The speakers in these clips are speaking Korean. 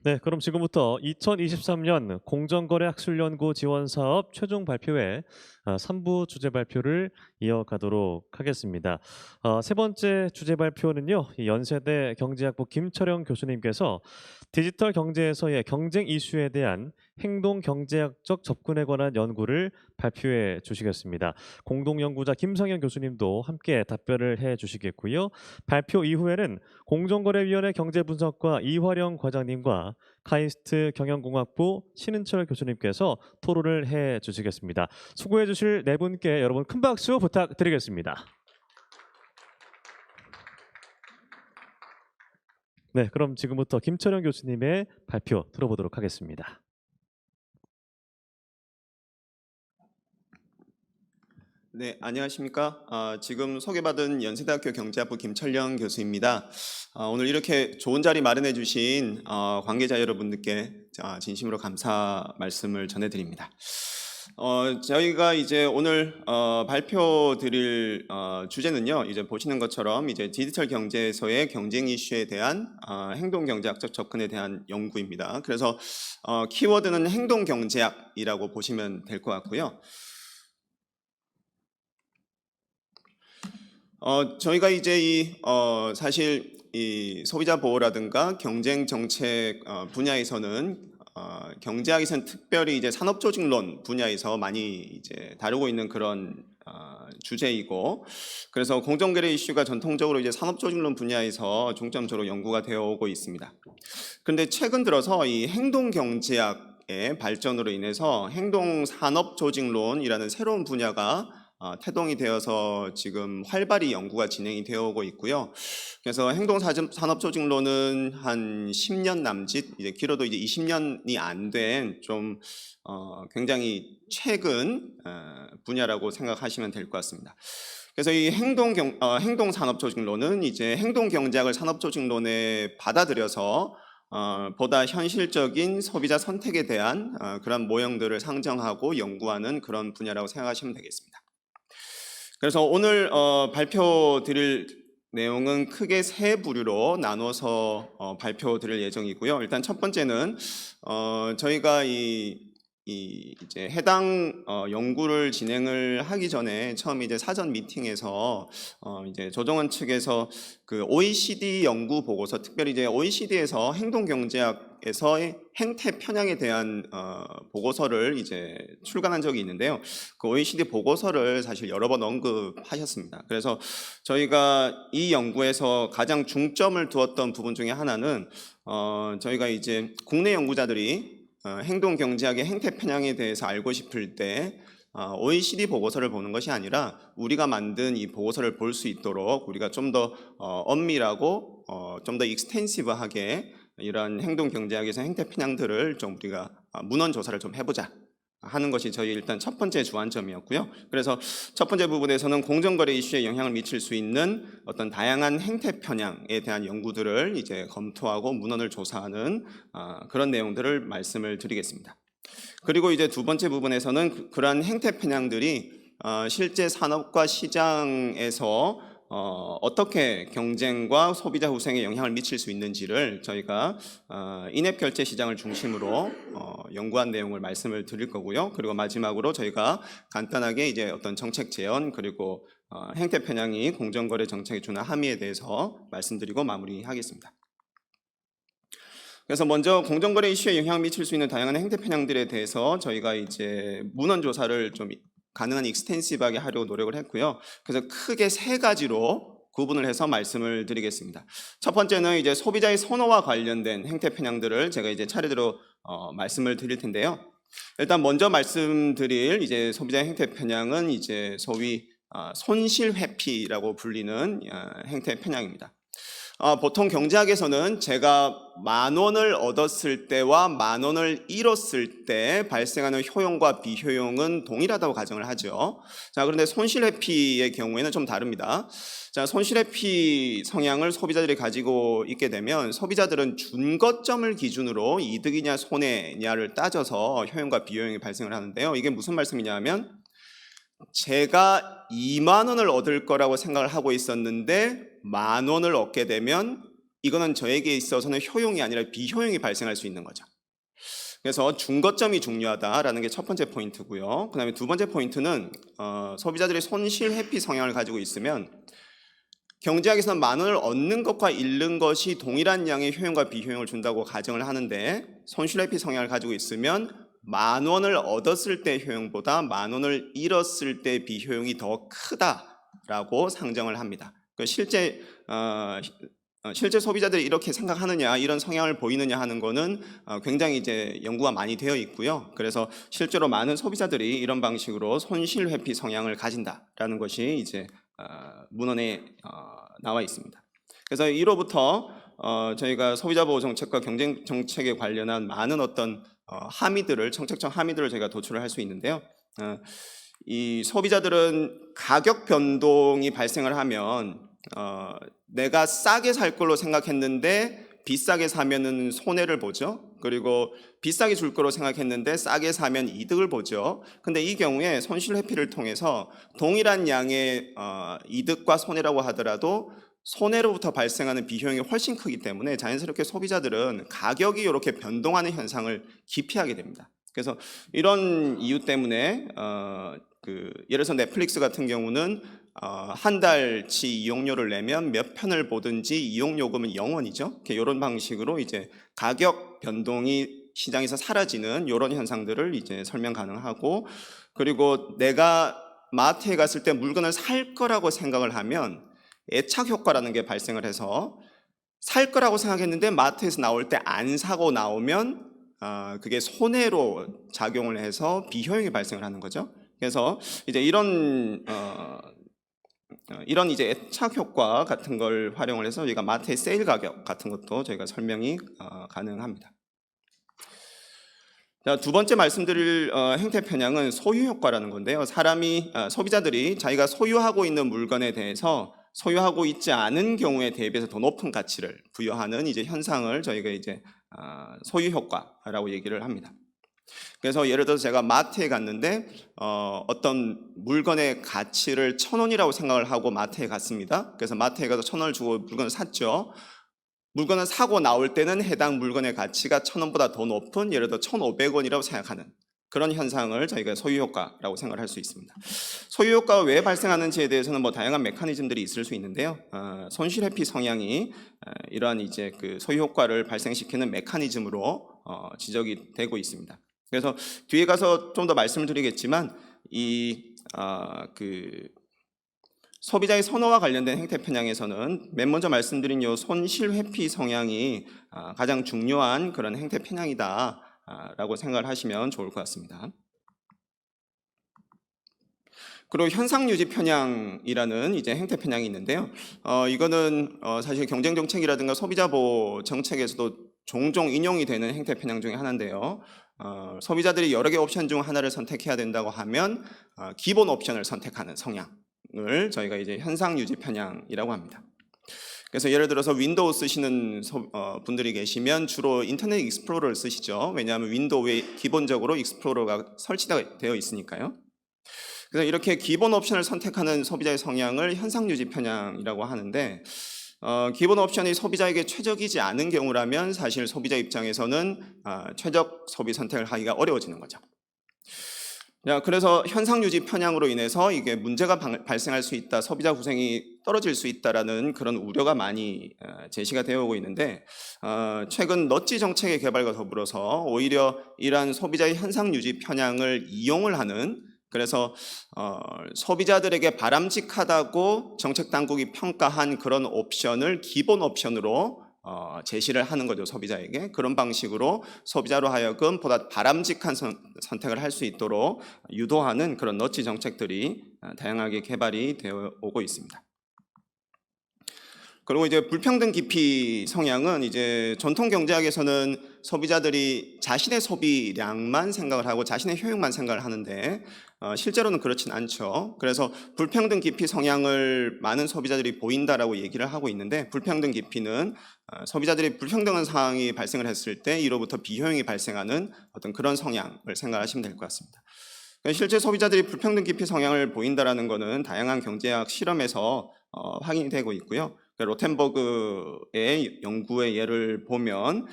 네, 그럼 지금부터 2023년 공정거래학술연구 지원사업 최종 발표회 3부 주제 발표를 이어가도록 하겠습니다. 세 번째 주제 발표는요, 이 연세대 경제학부 김철영 교수님께서 디지털 경제에서의 경쟁 이슈에 대한 행동 경제학적 접근에 관한 연구를 발표해 주시겠습니다. 공동 연구자 김성현 교수님도 함께 답변을 해 주시겠고요. 발표 이후에는 공정거래위원회 경제분석과 이화령 과장님과 카이스트 경영공학부 신은철 교수님께서 토론을 해 주시겠습니다. 수고해 주실 네 분께 여러분 큰 박수 부탁드리겠습니다. 네, 그럼 지금부터 김철영 교수님의 발표 들어보도록 하겠습니다. 네, 안녕하십니까. 지금 소개받은 연세대학교 경제학부 김철영 교수입니다. 오늘 이렇게 좋은 자리 마련해 주신 관계자 여러분들께 진심으로 감사 말씀을 전해드립니다. 저희가 이제 오늘 발표 드릴 주제는요, 이제 보시는 것처럼 이제 디지털 경제에서의 경쟁 이슈에 대한 행동 경제학적 접근에 대한 연구입니다. 그래서 키워드는 행동 경제학이라고 보시면 될 것 같고요. 저희가 이제 사실 이 소비자 보호라든가 경쟁 정책 분야에서는 경제학에서는 특별히 이제 산업조직론 분야에서 많이 이제 다루고 있는 그런 주제이고, 그래서 공정거래 이슈가 전통적으로 이제 산업조직론 분야에서 중점적으로 연구가 되어 오고 있습니다. 그런데 최근 들어서 이 행동 경제학의 발전으로 인해서 행동 산업조직론이라는 새로운 분야가 태동이 되어서 지금 활발히 연구가 진행이 되어 오고 있고요. 그래서 행동 산업조직론은 한 10년 남짓, 이제 길어도 이제 20년이 안 된 좀 굉장히 최근 분야라고 생각하시면 될 것 같습니다. 그래서 이 행동 산업조직론은 이제 행동 경제학을 산업조직론에 받아들여서 보다 현실적인 소비자 선택에 대한 그런 모형들을 상정하고 연구하는 그런 분야라고 생각하시면 되겠습니다. 그래서 오늘 발표 드릴 내용은 크게 세 부류로 나눠서 발표 드릴 예정이고요. 일단 첫 번째는 저희가 이제 해당 연구를 진행을 하기 전에 처음 이제 사전 미팅에서 이제 조정원 측에서 그 OECD 연구 보고서, 특별히 이제 OECD에서 행동 경제학에서의 행태 편향에 대한 보고서를 이제 출간한 적이 있는데요. 그 OECD 보고서를 사실 여러 번 언급하셨습니다. 그래서 저희가 이 연구에서 가장 중점을 두었던 부분 중에 하나는 저희가 이제 국내 연구자들이 행동 경제학의 행태 편향에 대해서 알고 싶을 때 OECD 보고서를 보는 것이 아니라 우리가 만든 이 보고서를 볼 수 있도록 우리가 좀 더 엄밀하고 좀 더 익스텐시브하게 이런 행동 경제학에서 행태 편향들을 좀 우리가 문헌 조사를 좀 해보자 하는 것이 저희 일단 첫 번째 주안점이었고요. 그래서 첫 번째 부분에서는 공정거래 이슈에 영향을 미칠 수 있는 어떤 다양한 행태 편향에 대한 연구들을 이제 검토하고 문헌을 조사하는 그런 내용들을 말씀을 드리겠습니다. 그리고 이제 두 번째 부분에서는 그러한 행태 편향들이 실제 산업과 시장에서 어떻게 경쟁과 소비자 후생에 영향을 미칠 수 있는지를 저희가 인앱 결제 시장을 중심으로 연구한 내용을 말씀을 드릴 거고요. 그리고 마지막으로 저희가 간단하게 이제 어떤 정책 제언, 그리고 행태 편향이 공정거래 정책에 주는 함의에 대해서 말씀드리고 마무리하겠습니다. 그래서 먼저 공정거래 이슈에 영향을 미칠 수 있는 다양한 행태 편향들에 대해서 저희가 이제 문헌 조사를 좀 가능한 익스텐시브하게 하려고 노력을 했고요. 그래서 크게 세 가지로 구분을 해서 말씀을 드리겠습니다. 첫 번째는 이제 소비자의 선호와 관련된 행태 편향들을 제가 이제 차례대로 말씀을 드릴 텐데요. 일단 먼저 말씀드릴 이제 소비자의 행태 편향은 이제 소위 손실 회피라고 불리는 행태 편향입니다. 보통 경제학에서는 제가 10,000원을 얻었을 때와 10,000원을 잃었을 때 발생하는 효용과 비효용은 동일하다고 가정을 하죠. 자, 그런데 손실회피의 경우에는 좀 다릅니다. 자, 손실회피 성향을 소비자들이 가지고 있게 되면 소비자들은 준거점을 기준으로 이득이냐 손해냐를 따져서 효용과 비효용이 발생을 하는데요. 이게 무슨 말씀이냐면 제가 2만 원을 얻을 거라고 생각을 하고 있었는데 10,000원을 얻게 되면 이거는 저에게 있어서는 효용이 아니라 비효용이 발생할 수 있는 거죠. 그래서 중거점이 중요하다라는 게 첫 번째 포인트고요. 그다음에 두 번째 포인트는 소비자들이 손실 회피 성향을 가지고 있으면 경제학에서는 만 원을 얻는 것과 잃는 것이 동일한 양의 효용과 비효용을 준다고 가정을 하는데, 손실 회피 성향을 가지고 있으면 만 원을 얻었을 때 효용보다 만 원을 잃었을 때 비효용이 더 크다라고 상정을 합니다. 실제 소비자들이 이렇게 생각하느냐, 이런 성향을 보이느냐 하는 거는 굉장히 이제 연구가 많이 되어 있고요. 그래서 실제로 많은 소비자들이 이런 방식으로 손실 회피 성향을 가진다라는 것이 이제 문헌에 나와 있습니다. 그래서 1호부터 저희가 소비자 보호 정책과 경쟁 정책에 관련한 많은 어떤 함의들을, 정책적 함의들을 저희가 도출을 할 수 있는데요. 이 소비자들은 가격 변동이 발생을 하면 내가 싸게 살 걸로 생각했는데 비싸게 사면은 손해를 보죠. 그리고 비싸게 줄 거로 생각했는데 싸게 사면 이득을 보죠. 근데 이 경우에 손실 회피를 통해서 동일한 양의 이득과 손해라고 하더라도 손해로부터 발생하는 비효용이 훨씬 크기 때문에 자연스럽게 소비자들은 가격이 이렇게 변동하는 현상을 기피하게 됩니다. 그래서 이런 이유 때문에 예를 들어서 넷플릭스 같은 경우는 한 달치 이용료를 내면 몇 편을 보든지 이용요금은 0원이죠. 이런 방식으로 이제 가격 변동이 시장에서 사라지는 이런 현상들을 이제 설명 가능하고, 그리고 내가 마트에 갔을 때 물건을 살 거라고 생각을 하면 애착 효과라는 게 발생을 해서 살 거라고 생각했는데 마트에서 나올 때 안 사고 나오면 그게 손해로 작용을 해서 비효용이 발생을 하는 거죠. 그래서 이제 이런 이제 애착 효과 같은 걸 활용을 해서 저희가 마트의 세일 가격 같은 것도 저희가 설명이 가능합니다. 자, 두 번째 말씀드릴 행태 편향은 소유 효과라는 건데요. 소비자들이 자기가 소유하고 있는 물건에 대해서 소유하고 있지 않은 경우에 대비해서 더 높은 가치를 부여하는 이제 현상을 저희가 이제 소유 효과라고 얘기를 합니다. 그래서 예를 들어서 제가 마트에 갔는데 어떤 물건의 가치를 1,000원이라고 생각을 하고 마트에 갔습니다. 그래서 마트에 가서 1,000원을 주고 물건을 샀죠. 물건을 사고 나올 때는 해당 물건의 가치가 1,000원보다 더 높은 예를 들어 1,500원이라고 생각하는 그런 현상을 저희가 소유효과라고 생각을 할 수 있습니다. 소유효과가 왜 발생하는지에 대해서는 뭐 다양한 메커니즘들이 있을 수 있는데요. 손실회피 성향이 이러한 이제 그 소유효과를 발생시키는 메커니즘으로 지적이 되고 있습니다. 그래서 뒤에 가서 좀 더 말씀을 드리겠지만 소비자의 선호와 관련된 행태 편향에서는 맨 먼저 말씀드린 요 손실 회피 성향이 가장 중요한 그런 행태 편향이다라고 생각을 하시면 좋을 것 같습니다. 그리고 현상 유지 편향이라는 이제 행태 편향이 있는데요. 이거는 사실 경쟁 정책이라든가 소비자 보호 정책에서도 종종 인용이 되는 행태 편향 중에 하나인데요. 소비자들이 여러 개 옵션 중 하나를 선택해야 된다고 하면 기본 옵션을 선택하는 성향을 저희가 이제 현상 유지 편향이라고 합니다. 그래서 예를 들어서 윈도우 쓰시는 분들이 계시면 주로 인터넷 익스플로러를 쓰시죠. 왜냐하면 윈도우에 기본적으로 익스플로러가 설치되어 있으니까요. 그래서 이렇게 기본 옵션을 선택하는 소비자의 성향을 현상 유지 편향이라고 하는데, 기본 옵션이 소비자에게 최적이지 않은 경우라면 사실 소비자 입장에서는 최적 소비 선택을 하기가 어려워지는 거죠. 그래서 현상 유지 편향으로 인해서 이게 문제가 발생할 수 있다, 소비자 구성이 떨어질 수 있다라는 그런 우려가 많이 제시가 되어 오고 있는데, 최근 넛지 정책의 개발과 더불어서 오히려 이러한 소비자의 현상 유지 편향을 이용을 하는, 그래서 소비자들에게 바람직하다고 정책 당국이 평가한 그런 옵션을 기본 옵션으로 제시를 하는 거죠. 소비자에게 그런 방식으로 소비자로 하여금 보다 바람직한 선택을 할 수 있도록 유도하는 그런 넛지 정책들이 다양하게 개발이 되어 오고 있습니다. 그리고 이제 불평등 기피 성향은 이제 전통 경제학에서는 소비자들이 자신의 소비량만 생각을 하고 자신의 효용만 생각을 하는데 실제로는 그렇진 않죠. 그래서 불평등 기피 성향을 많은 소비자들이 보인다라고 얘기를 하고 있는데, 불평등 기피는 소비자들이 불평등한 상황이 발생을 했을 때 이로부터 비효용이 발생하는 어떤 그런 성향을 생각하시면 될 것 같습니다. 실제 소비자들이 불평등 기피 성향을 보인다라는 것은 다양한 경제학 실험에서 확인이 되고 있고요. 로텐버그의 연구의 예를 보면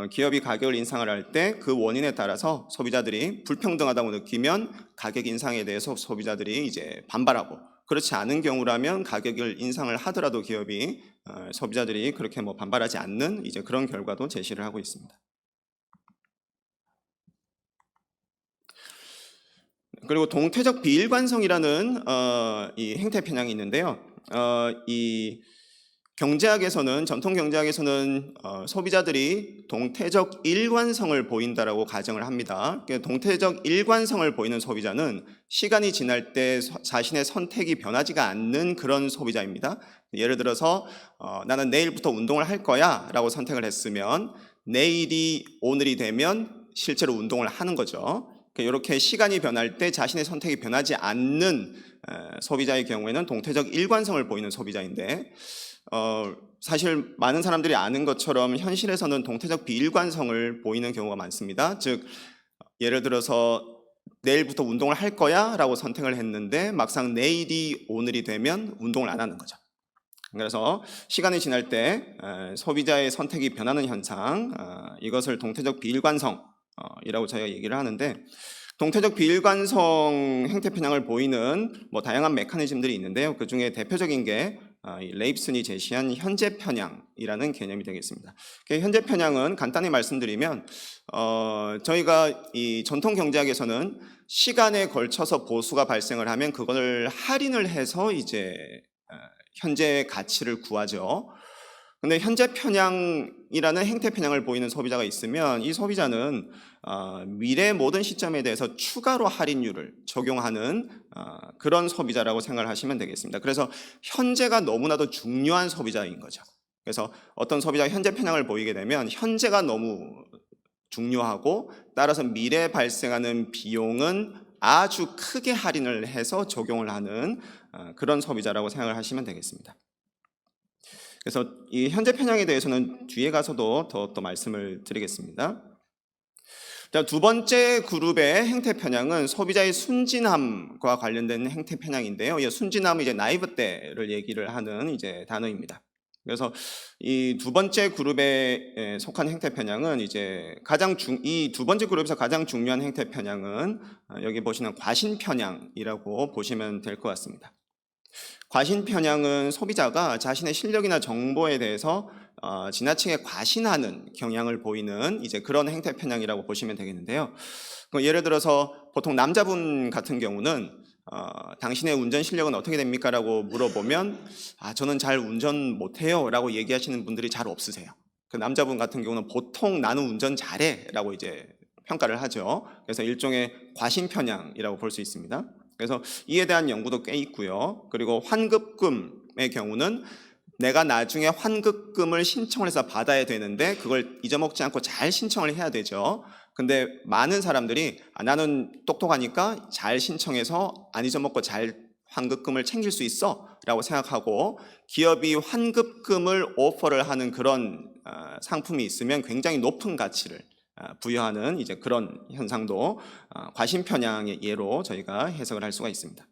기업이 가격을 인상을 할 때 그 원인에 따라서 소비자들이 불평등하다고 느끼면 가격 인상에 대해서 소비자들이 이제 반발하고, 그렇지 않은 경우라면 가격을 인상을 하더라도 기업이 소비자들이 그렇게 뭐 반발하지 않는 이제 그런 결과도 제시를 하고 있습니다. 그리고 동태적 비일관성이라는 이 행태 편향이 있는데요. 이 경제학에서는, 전통 경제학에서는 소비자들이 동태적 일관성을 보인다라고 가정을 합니다. 그러니까 동태적 일관성을 보이는 소비자는 시간이 지날 때 자신의 선택이 변하지가 않는 그런 소비자입니다. 예를 들어서 나는 내일부터 운동을 할 거야 라고 선택을 했으면 내일이 오늘이 되면 실제로 운동을 하는 거죠. 이렇게 시간이 변할 때 자신의 선택이 변하지 않는 소비자의 경우에는 동태적 일관성을 보이는 소비자인데, 사실 많은 사람들이 아는 것처럼 현실에서는 동태적 비일관성을 보이는 경우가 많습니다. 즉, 예를 들어서 내일부터 운동을 할 거야 라고 선택을 했는데 막상 내일이 오늘이 되면 운동을 안 하는 거죠. 그래서 시간이 지날 때 소비자의 선택이 변하는 현상, 이것을 동태적 비일관성이라고 저희가 얘기를 하는데, 동태적 비일관성 행태 편향을 보이는 뭐 다양한 메커니즘들이 있는데요. 그 중에 대표적인 게 레입슨이 제시한 현재 편향이라는 개념이 되겠습니다. 현재 편향은 간단히 말씀드리면 저희가 이 전통 경제학에서는 시간에 걸쳐서 보수가 발생을 하면 그걸 할인을 해서 이제 현재 가치를 구하죠. 근데 현재 편향이라는 행태 편향을 보이는 소비자가 있으면 이 소비자는 미래 모든 시점에 대해서 추가로 할인율을 적용하는 그런 소비자라고 생각을 하시면 되겠습니다. 그래서 현재가 너무나도 중요한 소비자인 거죠. 그래서 어떤 소비자가 현재 편향을 보이게 되면 현재가 너무 중요하고, 따라서 미래에 발생하는 비용은 아주 크게 할인을 해서 적용을 하는 그런 소비자라고 생각을 하시면 되겠습니다. 그래서 이 현재 편향에 대해서는 뒤에 가서도 더 말씀을 드리겠습니다. 두 번째 그룹의 행태 편향은 소비자의 순진함과 관련된 행태 편향인데요. 이 순진함은 이제 나이브때를 얘기를 하는 이제 단어입니다. 그래서 이 두 번째 그룹에 속한 행태 편향은 이제 이 두 번째 그룹에서 가장 중요한 행태 편향은 여기 보시는 과신 편향이라고 보시면 될 것 같습니다. 과신 편향은 소비자가 자신의 실력이나 정보에 대해서 지나치게 과신하는 경향을 보이는 이제 그런 행태 편향이라고 보시면 되겠는데요. 예를 들어서 보통 남자분 같은 경우는 당신의 운전 실력은 어떻게 됩니까? 라고 물어보면 저는 잘 운전 못해요 라고 얘기하시는 분들이 잘 없으세요. 그 남자분 같은 경우는 보통 나는 운전 잘해 라고 이제 평가를 하죠. 그래서 일종의 과신 편향이라고 볼 수 있습니다. 그래서 이에 대한 연구도 꽤 있고요. 그리고 환급금의 경우는 내가 나중에 환급금을 신청을 해서 받아야 되는데 그걸 잊어먹지 않고 잘 신청을 해야 되죠. 근데 많은 사람들이 나는 똑똑하니까 잘 신청해서 안 잊어먹고 잘 환급금을 챙길 수 있어 라고 생각하고 기업이 환급금을 오퍼를 하는 그런 상품이 있으면 굉장히 높은 가치를 부여하는 이제 그런 현상도 과신 편향의 예로 저희가 해석을 할 수가 있습니다.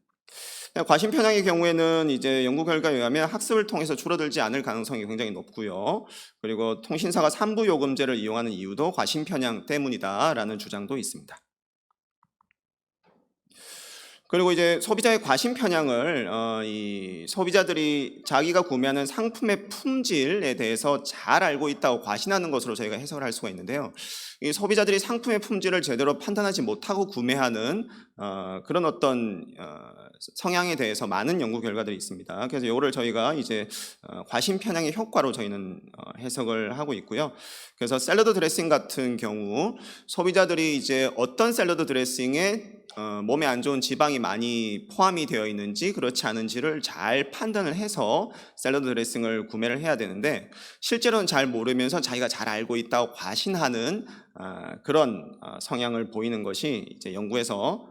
과신 편향의 경우에는 이제 연구 결과에 의하면 학습을 통해서 줄어들지 않을 가능성이 굉장히 높고요. 그리고 통신사가 3부 요금제를 이용하는 이유도 과신 편향 때문이다라는 주장도 있습니다. 그리고 이제 소비자의 과신 편향을 이 소비자들이 자기가 구매하는 상품의 품질에 대해서 잘 알고 있다고 과신하는 것으로 저희가 해석을 할 수가 있는데요. 이 소비자들이 상품의 품질을 제대로 판단하지 못하고 구매하는 그런 어떤 성향에 대해서 많은 연구 결과들이 있습니다. 그래서 이거를 저희가 이제 과신 편향의 효과로 저희는 해석을 하고 있고요. 그래서 샐러드 드레싱 같은 경우 소비자들이 이제 어떤 샐러드 드레싱에 몸에 안 좋은 지방이 많이 포함이 되어 있는지 그렇지 않은지를 잘 판단을 해서 샐러드 드레싱을 구매를 해야 되는데, 실제로는 잘 모르면서 자기가 잘 알고 있다고 과신하는 그런 성향을 보이는 것이 이제 연구에서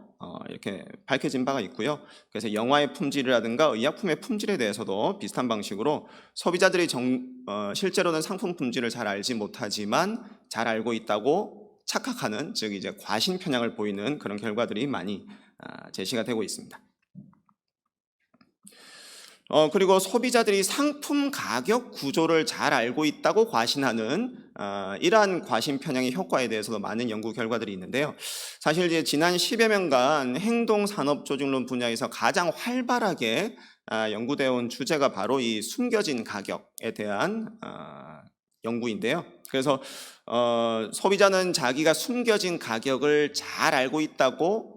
이렇게 밝혀진 바가 있고요. 그래서 영화의 품질이라든가 의약품의 품질에 대해서도 비슷한 방식으로 소비자들이 실제로는 상품 품질을 잘 알지 못하지만 잘 알고 있다고 착각하는, 즉 이제 과신 편향을 보이는 그런 결과들이 많이 제시가 되고 있습니다. 그리고 소비자들이 상품 가격 구조를 잘 알고 있다고 과신하는 이러한 과신 편향의 효과에 대해서도 많은 연구 결과들이 있는데요. 사실 이제 지난 10여 년간 행동산업조직론 분야에서 가장 활발하게 연구되어 온 주제가 바로 이 숨겨진 가격에 대한 연구인데요. 그래서 소비자는 자기가 숨겨진 가격을 잘 알고 있다고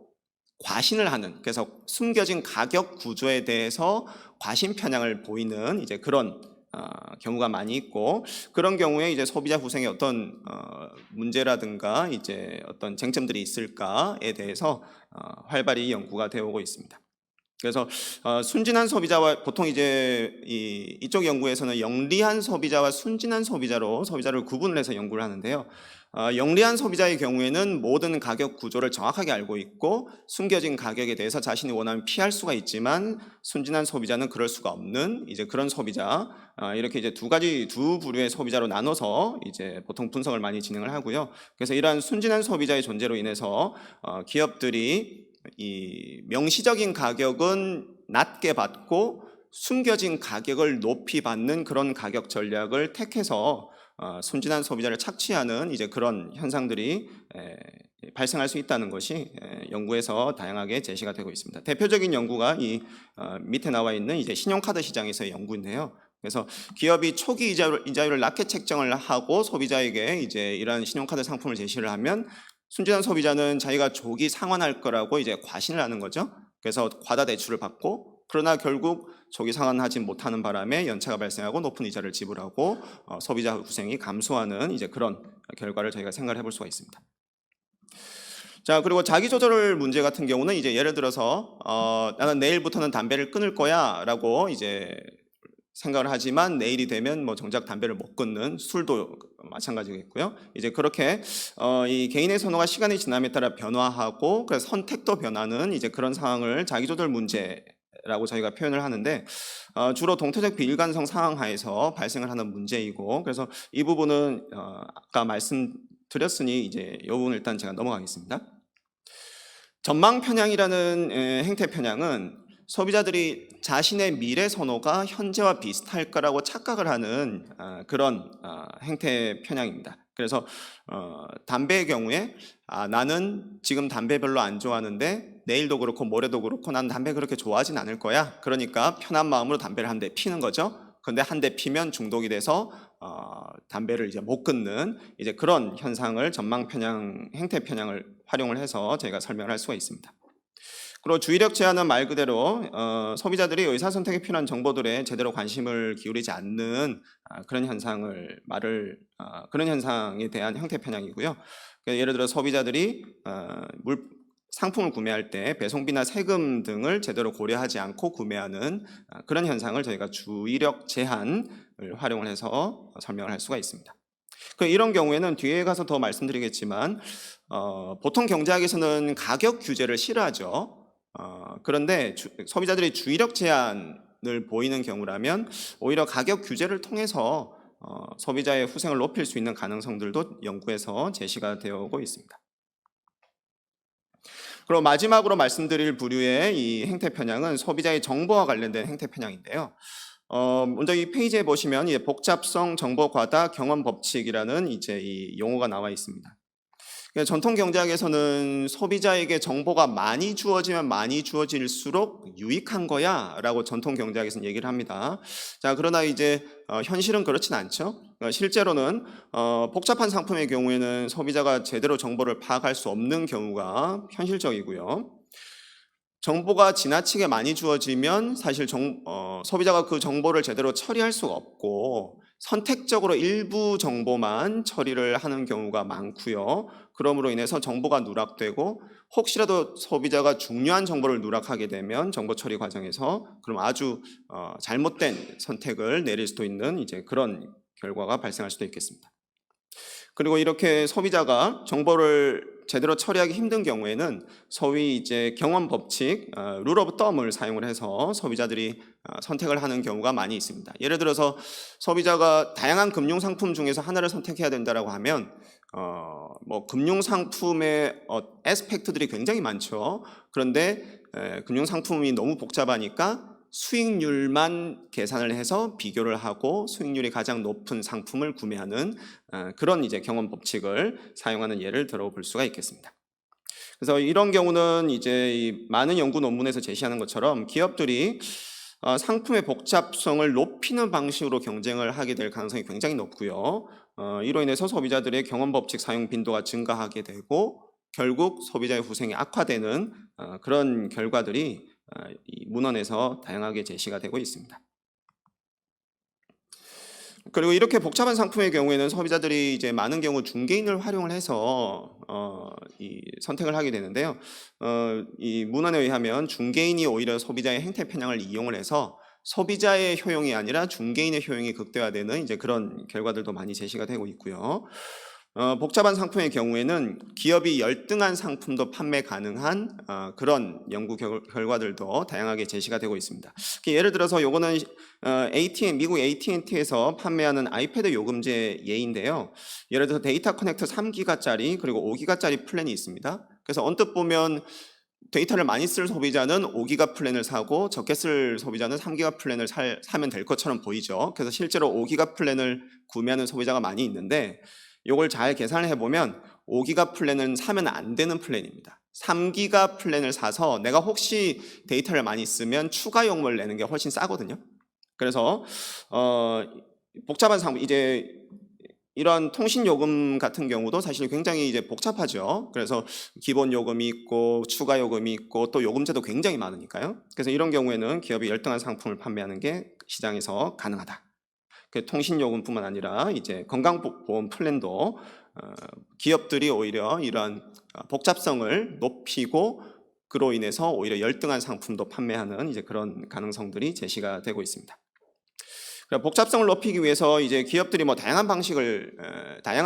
과신을 하는, 그래서 숨겨진 가격 구조에 대해서 과신 편향을 보이는 이제 그런 경우가 많이 있고, 그런 경우에 이제 소비자 후생에 어떤 문제라든가 이제 어떤 쟁점들이 있을까에 대해서 활발히 연구가 되어 오고 있습니다. 그래서 순진한 소비자와 보통 이제 이쪽 연구에서는 영리한 소비자와 순진한 소비자로 소비자를 구분을 해서 연구를 하는데요. 영리한 소비자의 경우에는 모든 가격 구조를 정확하게 알고 있고 숨겨진 가격에 대해서 자신이 원하면 피할 수가 있지만, 순진한 소비자는 그럴 수가 없는 이제 그런 소비자, 이렇게 이제 두 부류의 소비자로 나눠서 이제 보통 분석을 많이 진행을 하고요. 그래서 이러한 순진한 소비자의 존재로 인해서 기업들이 이 명시적인 가격은 낮게 받고 숨겨진 가격을 높이 받는 그런 가격 전략을 택해서 순진한 소비자를 착취하는 이제 그런 현상들이 발생할 수 있다는 것이 연구에서 다양하게 제시가 되고 있습니다. 대표적인 연구가 이 밑에 나와 있는 이제 신용카드 시장에서의 연구인데요. 그래서 기업이 초기 이자율을 낮게 책정을 하고 소비자에게 이제 이러한 신용카드 상품을 제시를 하면, 순진한 소비자는 자기가 조기 상환할 거라고 이제 과신을 하는 거죠. 그래서 과다 대출을 받고, 그러나 결국 조기 상환하지 못하는 바람에 연체가 발생하고 높은 이자를 지불하고 소비자 후생이 감소하는 이제 그런 결과를 저희가 생각을 해볼 수가 있습니다. 자, 그리고 자기 조절 문제 같은 경우는 이제 예를 들어서 나는 내일부터는 담배를 끊을 거야라고 이제 생각을 하지만 내일이 되면 뭐 정작 담배를 못 끊는, 술도 마찬가지겠고요. 이제 그렇게 이 개인의 선호가 시간이 지남에 따라 변화하고, 그래서 선택도 변하는 이제 그런 상황을 자기조절 문제라고 저희가 표현을 하는데, 주로 동태적 비일관성 상황 하에서 발생을 하는 문제이고, 그래서 이 부분은 아까 말씀드렸으니 이제 이 부분 일단 제가 넘어가겠습니다. 전망 편향이라는 행태 편향은 소비자들이 자신의 미래 선호가 현재와 비슷할 거라고 착각을 하는 그런 행태 편향입니다. 그래서 담배의 경우에 나는 지금 담배 별로 안 좋아하는데 내일도 그렇고 모레도 그렇고 난 담배 그렇게 좋아하진 않을 거야. 그러니까 편한 마음으로 담배를 한 대 피는 거죠. 근데 한 대 피면 중독이 돼서 담배를 이제 못 끊는 이제 그런 현상을 전망 편향, 행태 편향을 활용을 해서 저희가 설명을 할 수가 있습니다. 그리고 주의력 제한은 말 그대로 소비자들이 의사 선택에 필요한 정보들에 제대로 관심을 기울이지 않는 그런 그런 현상에 대한 형태 편향이고요. 예를 들어 소비자들이 상품을 구매할 때 배송비나 세금 등을 제대로 고려하지 않고 구매하는 그런 현상을 저희가 주의력 제한을 활용을 해서 설명을 할 수가 있습니다. 이런 경우에는 뒤에 가서 더 말씀드리겠지만 보통 경제학에서는 가격 규제를 싫어하죠. 그런데 소비자들이 주의력 제한을 보이는 경우라면 오히려 가격 규제를 통해서 소비자의 후생을 높일 수 있는 가능성들도 연구에서 제시가 되어 오고 있습니다. 그리고 마지막으로 말씀드릴 부류의 이 행태 편향은 소비자의 정보와 관련된 행태 편향인데요. 먼저 이 페이지에 보시면 이제 복잡성 정보 과다 경험 법칙이라는 이제 이 용어가 나와 있습니다. 전통 경제학에서는 소비자에게 정보가 많이 주어지면 많이 주어질수록 유익한 거야라고 전통 경제학에서는 얘기를 합니다. 자, 그러나 이제 현실은 그렇진 않죠. 실제로는 복잡한 상품의 경우에는 소비자가 제대로 정보를 파악할 수 없는 경우가 현실적이고요. 정보가 지나치게 많이 주어지면 사실 소비자가 그 정보를 제대로 처리할 수가 없고 선택적으로 일부 정보만 처리를 하는 경우가 많고요. 그러므로 인해서 정보가 누락되고 혹시라도 소비자가 중요한 정보를 누락하게 되면 정보 처리 과정에서 그럼 아주 잘못된 선택을 내릴 수도 있는 이제 그런 결과가 발생할 수도 있겠습니다. 그리고 이렇게 소비자가 정보를 제대로 처리하기 힘든 경우에는 소위 이제 경험 법칙, 룰 오브 덤을 사용을 해서 소비자들이 선택을 하는 경우가 많이 있습니다. 예를 들어서 소비자가 다양한 금융 상품 중에서 하나를 선택해야 된다라고 하면 뭐 금융 상품의 에스펙트들이 굉장히 많죠. 그런데 금융 상품이 너무 복잡하니까 수익률만 계산을 해서 비교를 하고 수익률이 가장 높은 상품을 구매하는 그런 이제 경험 법칙을 사용하는 예를 들어볼 수가 있겠습니다. 그래서 이런 경우는 이제 이 많은 연구 논문에서 제시하는 것처럼 기업들이 상품의 복잡성을 높이는 방식으로 경쟁을 하게 될 가능성이 굉장히 높고요. 이로 인해서 소비자들의 경험 법칙 사용 빈도가 증가하게 되고 결국 소비자의 후생이 악화되는 그런 결과들이 이 문헌에서 다양하게 제시가 되고 있습니다. 그리고 이렇게 복잡한 상품의 경우에는 소비자들이 이제 많은 경우 중개인을 활용을 해서 이 선택을 하게 되는데요. 이 문헌에 의하면 중개인이 오히려 소비자의 행태 편향을 이용을 해서 소비자의 효용이 아니라 중개인의 효용이 극대화되는 이제 그런 결과들도 많이 제시가 되고 있고요. 복잡한 상품의 경우에는 기업이 열등한 상품도 판매 가능한 그런 연구 결과들도 다양하게 제시가 되고 있습니다. 예를 들어서 요거는 미국 AT&T에서 판매하는 아이패드 요금제 예인데요. 예를 들어서 데이터 커넥터 3기가짜리 그리고 5기가짜리 플랜이 있습니다. 그래서 언뜻 보면 데이터를 많이 쓸 소비자는 5기가 플랜을 사고 적게 쓸 소비자는 3기가 플랜을 사면 될 것처럼 보이죠. 그래서 실제로 5기가 플랜을 구매하는 소비자가 많이 있는데 이걸 잘 계산을 해보면 5기가 플랜은 사면 안 되는 플랜입니다. 3기가 플랜을 사서 내가 혹시 데이터를 많이 쓰면 추가 요금을 내는 게 훨씬 싸거든요. 그래서 복잡한 상품 이제 이런 통신 요금 같은 경우도 사실 굉장히 이제 복잡하죠. 그래서 기본 요금이 있고 추가 요금이 있고 또 요금제도 굉장히 많으니까요. 그래서 이런 경우에는 기업이 열등한 상품을 판매하는 게 시장에서 가능하다. 그 통신 요금뿐만 아니라 이제 건강보험 플랜도 기업들이 오히려 이러한 복잡성을 높이고 그로 인해서 오히려 열등한 상품도 판매하는 이제 그런 가능성들이 제시가 되고 있습니다. 복잡성을 높이기 위해서 이제 기업들이 뭐 다양한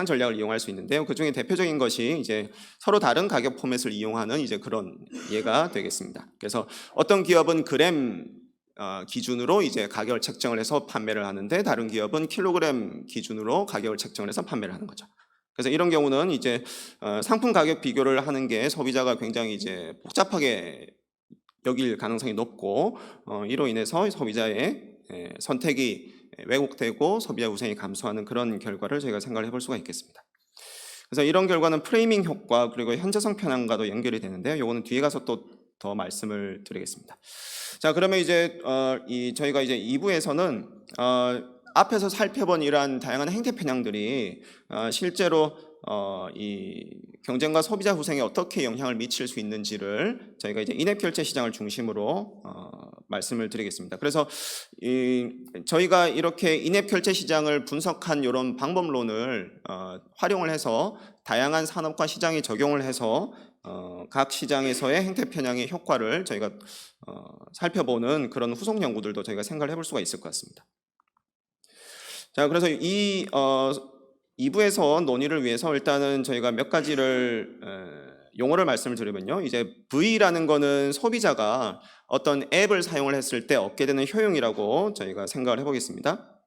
전략을 이용할 수 있는데요. 그 중에 대표적인 것이 이제 서로 다른 가격 포맷을 이용하는 이제 그런 예가 되겠습니다. 그래서 어떤 기업은 그램 기준으로 이제 가격을 책정을 해서 판매를 하는데 다른 기업은 킬로그램 기준으로 가격을 책정을 해서 판매를 하는 거죠. 그래서 이런 경우는 이제 상품 가격 비교를 하는 게 소비자가 굉장히 이제 복잡하게 여길 가능성이 높고 이로 인해서 소비자의 선택이 왜곡되고 소비자 후생이 감소하는 그런 결과를 저희가 생각을 해볼 수가 있겠습니다. 그래서 이런 결과는 프레이밍 효과 그리고 현저성 편향과도 연결이 되는데요. 요거는 뒤에 가서 또 더 말씀을 드리겠습니다. 자, 그러면 이제 저희가 이제 2부에서는 앞에서 살펴본 이러한 다양한 행태 편향들이 실제로 이 경쟁과 소비자 후생에 어떻게 영향을 미칠 수 있는지를 저희가 이제 인앱 결제 시장을 중심으로 말씀을 드리겠습니다. 그래서 저희가 이렇게 인앱 결제 시장을 분석한 이런 방법론을 활용을 해서 다양한 산업과 시장에 적용을 해서 각 시장에서의 행태 편향의 효과를 저희가 살펴보는 그런 후속 연구들도 저희가 생각을 해볼 수가 있을 것 같습니다. 자, 그래서 이 2부에서 논의를 위해서 일단은 저희가 몇 가지를 용어를 말씀을 드리면요. 이제 V라는 거는 소비자가 어떤 앱을 사용을 했을 때 얻게 되는 효용이라고 저희가 생각을 해보겠습니다.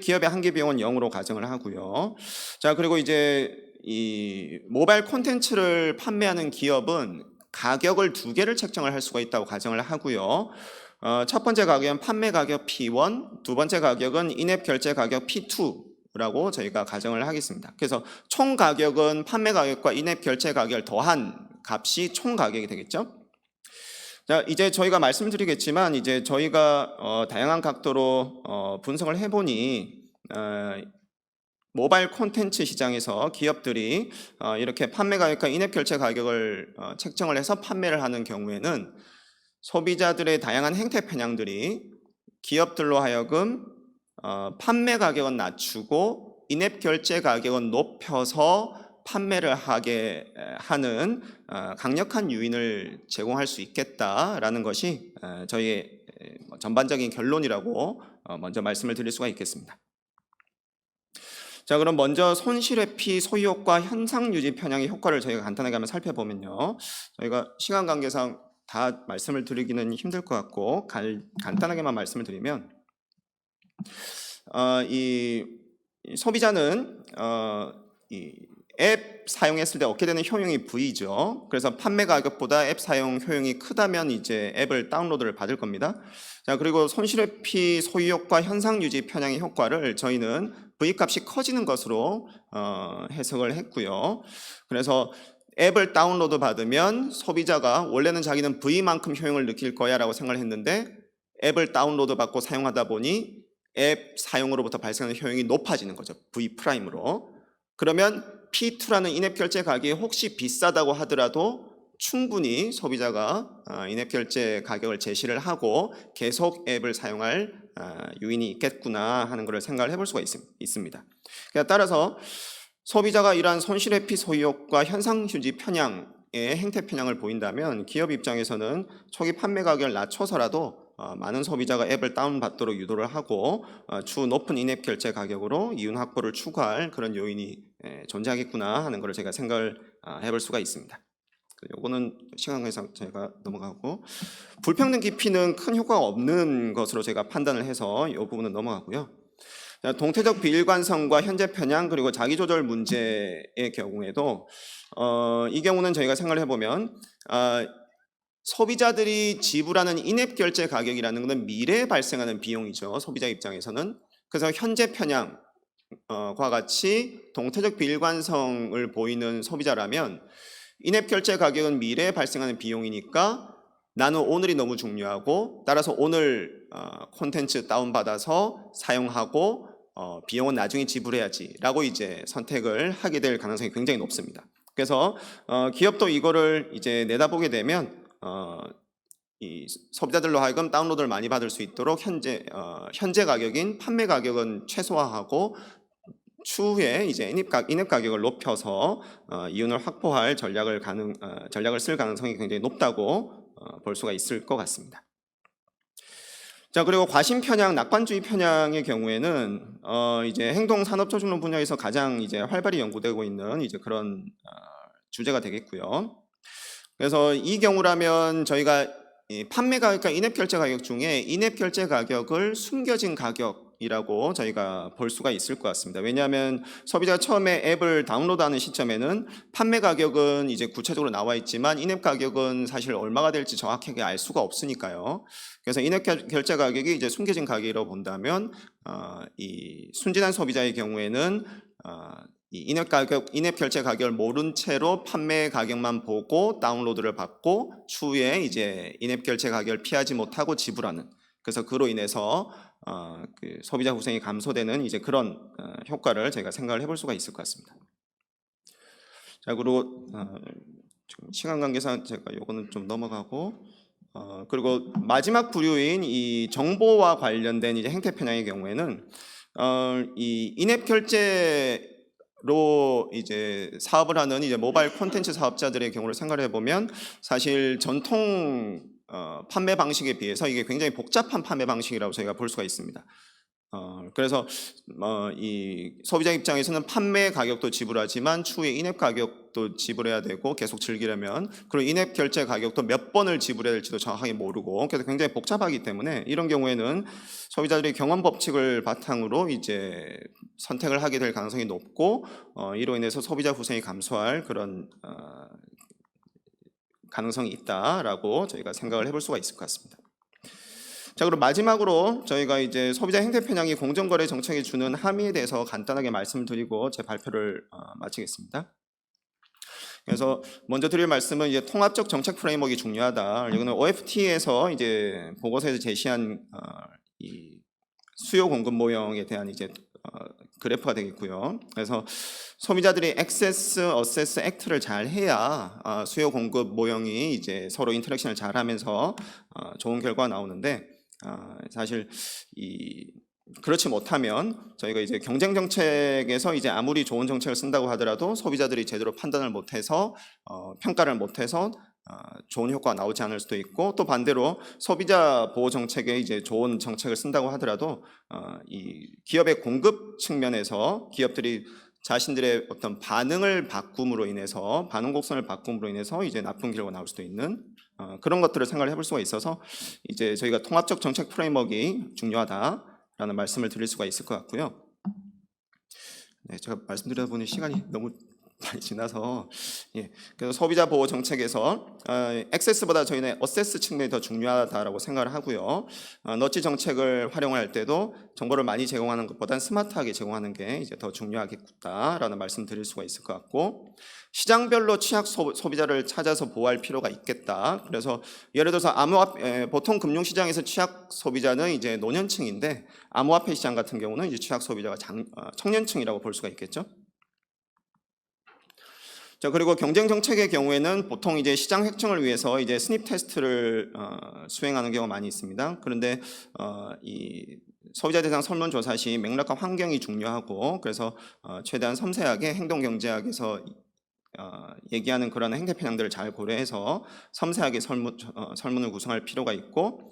기업의 한계 비용은 0으로 가정을 하고요. 자, 그리고 이제 이 모바일 콘텐츠를 판매하는 기업은 가격을 2개를 책정을 할 수가 있다고 가정을 하고요. 첫 번째 가격은 판매 가격 P1, 두 번째 가격은 인앱 결제 가격 P2라고 저희가 가정을 하겠습니다. 그래서 총 가격은 판매 가격과 인앱 결제 가격을 더한 값이 총 가격이 되겠죠. 자, 이제 저희가 말씀드리겠지만 이제 저희가 다양한 각도로 분석을 해보니 모바일 콘텐츠 시장에서 기업들이 이렇게 판매 가격과 인앱 결제 가격을 책정을 해서 판매를 하는 경우에는 소비자들의 다양한 행태 편향들이 기업들로 하여금 판매 가격은 낮추고 인앱 결제 가격은 높여서 판매를 하게 하는 강력한 요인을 제공할 수 있겠다라는 것이 저희의 전반적인 결론이라고 먼저 말씀을 드릴 수가 있겠습니다. 자, 그럼 먼저 손실회피, 소유효과, 현상유지 편향의 효과를 저희가 간단하게 한번 살펴보면요. 저희가 시간 관계상 다 말씀을 드리기는 힘들 것 같고 간단하게만 말씀을 드리면 이 소비자는 이 앱 사용했을 때 얻게 되는 효용이 V죠. 그래서 판매 가격보다 앱 사용 효용이 크다면 이제 앱을 다운로드를 받을 겁니다. 자, 그리고 손실회피 소유 효과, 현상 유지 편향의 효과를 저희는 V 값이 커지는 것으로 해석을 했고요. 그래서 앱을 다운로드 받으면 소비자가 원래는 자기는 V만큼 효용을 느낄 거야라고 생각을 했는데 앱을 다운로드 받고 사용하다 보니 앱 사용으로부터 발생하는 효용이 높아지는 거죠. V 프라임으로. 그러면 P2라는 인앱 결제 가격이 혹시 비싸다고 하더라도 충분히 소비자가 인앱 결제 가격을 제시를 하고 계속 앱을 사용할 요인이 있겠구나 하는 것을 생각을 해볼 수가 있습니다. 따라서 소비자가 이러한 손실회피 소유 효과, 현상 유지 편향의 행태 편향을 보인다면 기업 입장에서는 초기 판매 가격을 낮춰서라도 많은 소비자가 앱을 다운받도록 유도를 하고 추후 높은 인앱 결제 가격으로 이윤 확보를 추구할 그런 요인이 존재하겠구나 하는 것을 제가 생각을 해볼 수가 있습니다. 요거는 시간 관계상 제가 넘어가고, 불평등 깊이는 큰 효과가 없는 것으로 제가 판단을 해서 이 부분은 넘어가고요. 동태적 비일관성과 현재 편향 그리고 자기조절 문제의 경우에도 이 경우는 저희가 생각을 해보면 소비자들이 지불하는 인앱 결제 가격이라는 것은 미래에 발생하는 비용이죠. 소비자 입장에서는. 그래서 현재 편향과 같이 동태적 비일관성을 보이는 소비자라면 인앱 결제 가격은 미래에 발생하는 비용이니까 나는 오늘이 너무 중요하고 따라서 오늘 콘텐츠 다운받아서 사용하고 비용은 나중에 지불해야지 라고 이제 선택을 하게 될 가능성이 굉장히 높습니다. 그래서 기업도 이거를 이제 내다보게 되면 이 소비자들로 하여금 다운로드를 많이 받을 수 있도록 현재 가격인 판매 가격은 최소화하고 추후에 이제 인앱 가격을 높여서 이윤을 확보할 전략을 쓸 가능성이 굉장히 높다고 볼 수가 있을 것 같습니다. 자, 그리고 과신 편향, 낙관주의 편향의 경우에는 이제 행동 산업조직론 분야에서 가장 이제 활발히 연구되고 있는 이제 그런 주제가 되겠고요. 그래서 이 경우라면 저희가 이 판매 가격과 인앱 결제 가격 중에 인앱 결제 가격을 숨겨진 가격이라고 저희가 볼 수가 있을 것 같습니다. 왜냐하면 소비자가 처음에 앱을 다운로드하는 시점에는 판매 가격은 이제 구체적으로 나와 있지만 인앱 가격은 사실 얼마가 될지 정확하게 알 수가 없으니까요. 그래서 인앱 결제 가격이 이제 숨겨진 가격이라고 본다면 이 순진한 소비자의 경우에는 이 인앱 결제 가격을 모른 채로 판매 가격만 보고 다운로드를 받고 추후에 이제 인앱 결제 가격을 피하지 못하고 지불하는, 그래서 그로 인해서 그 소비자 후생이 감소되는 이제 그런 효과를 제가 생각을 해볼 수가 있을 것 같습니다. 자, 그리고 지금 시간 관계상 제가 요거는 좀 넘어가고 그리고 마지막 부류인 이 정보와 관련된 이제 행태 편향의 경우에는 이 인앱 결제 로 이제 사업을 하는 이제 모바일 콘텐츠 사업자들의 경우를 생각해 보면 사실 전통 판매 방식에 비해서 이게 굉장히 복잡한 판매 방식이라고 저희가 볼 수가 있습니다. 그래서 이 소비자 입장에서는 판매 가격도 지불하지만 추후에 인앱 가격도 지불해야 되고 계속 즐기려면 그리고 인앱 결제 가격도 몇 번을 지불해야 될지도 정확하게 모르고 그래서 굉장히 복잡하기 때문에 이런 경우에는 소비자들이 경험 법칙을 바탕으로 이제 선택을 하게 될 가능성이 높고 이로 인해서 소비자 후생이 감소할 그런 가능성이 있다라고 저희가 생각을 해볼 수가 있을 것 같습니다. 자, 그리고 마지막으로 저희가 이제 소비자 행태 편향이 공정거래 정책에 주는 함의에 대해서 간단하게 말씀드리고 제 발표를 마치겠습니다. 그래서 먼저 드릴 말씀은 이제 통합적 정책 프레임워크가 중요하다. 이거는 OFT에서 이제 보고서에서 제시한 이 수요 공급 모형에 대한 이제 그래프가 되겠고요. 그래서 소비자들이 액세스, 어세스, 액트를 잘 해야 수요 공급 모형이 이제 서로 인터랙션을 잘 하면서 좋은 결과가 나오는데 사실 그렇지 못하면 저희가 이제 경쟁 정책에서 이제 아무리 좋은 정책을 쓴다고 하더라도 소비자들이 제대로 판단을 못해서 평가를 못해서 좋은 효과가 나오지 않을 수도 있고 또 반대로 소비자 보호 정책에 이제 좋은 정책을 쓴다고 하더라도 이 기업의 공급 측면에서 기업들이 자신들의 어떤 반응을 바꿈으로 인해서 반응 곡선을 바꿈으로 인해서 이제 나쁜 결과가 나올 수도 있는 그런 것들을 생각을 해볼 수가 있어서 이제 저희가 통합적 정책 프레임워크가 중요하다라는 말씀을 드릴 수가 있을 것 같고요. 네, 제가 말씀드리다 보니 시간이 너무 많이 지나서 그래서 소비자 보호 정책에서 액세스보다 저희는 어세스 측면이 더 중요하다라고 생각을 하고요. 너치 정책을 활용할 때도 정보를 많이 제공하는 것보단 스마트하게 제공하는 게 이제 더 중요하겠다라는 말씀 드릴 수가 있을 것 같고, 시장별로 취약 소비자를 찾아서 보호할 필요가 있겠다. 그래서 예를 들어서 보통 금융시장에서 취약 소비자는 이제 노년층인데, 암호화폐 시장 같은 경우는 이제 취약 소비자가 청년층이라고 볼 수가 있겠죠. 자, 그리고 경쟁 정책의 경우에는 보통 이제 시장 획정을 위해서 이제 스닙 테스트를 수행하는 경우가 많이 있습니다. 그런데 이 소비자 대상 설문조사 시 맥락과 환경이 중요하고, 그래서 최대한 섬세하게 행동경제학에서 얘기하는 그런 행태 편향들을 잘 고려해서 섬세하게 설문을 구성할 필요가 있고,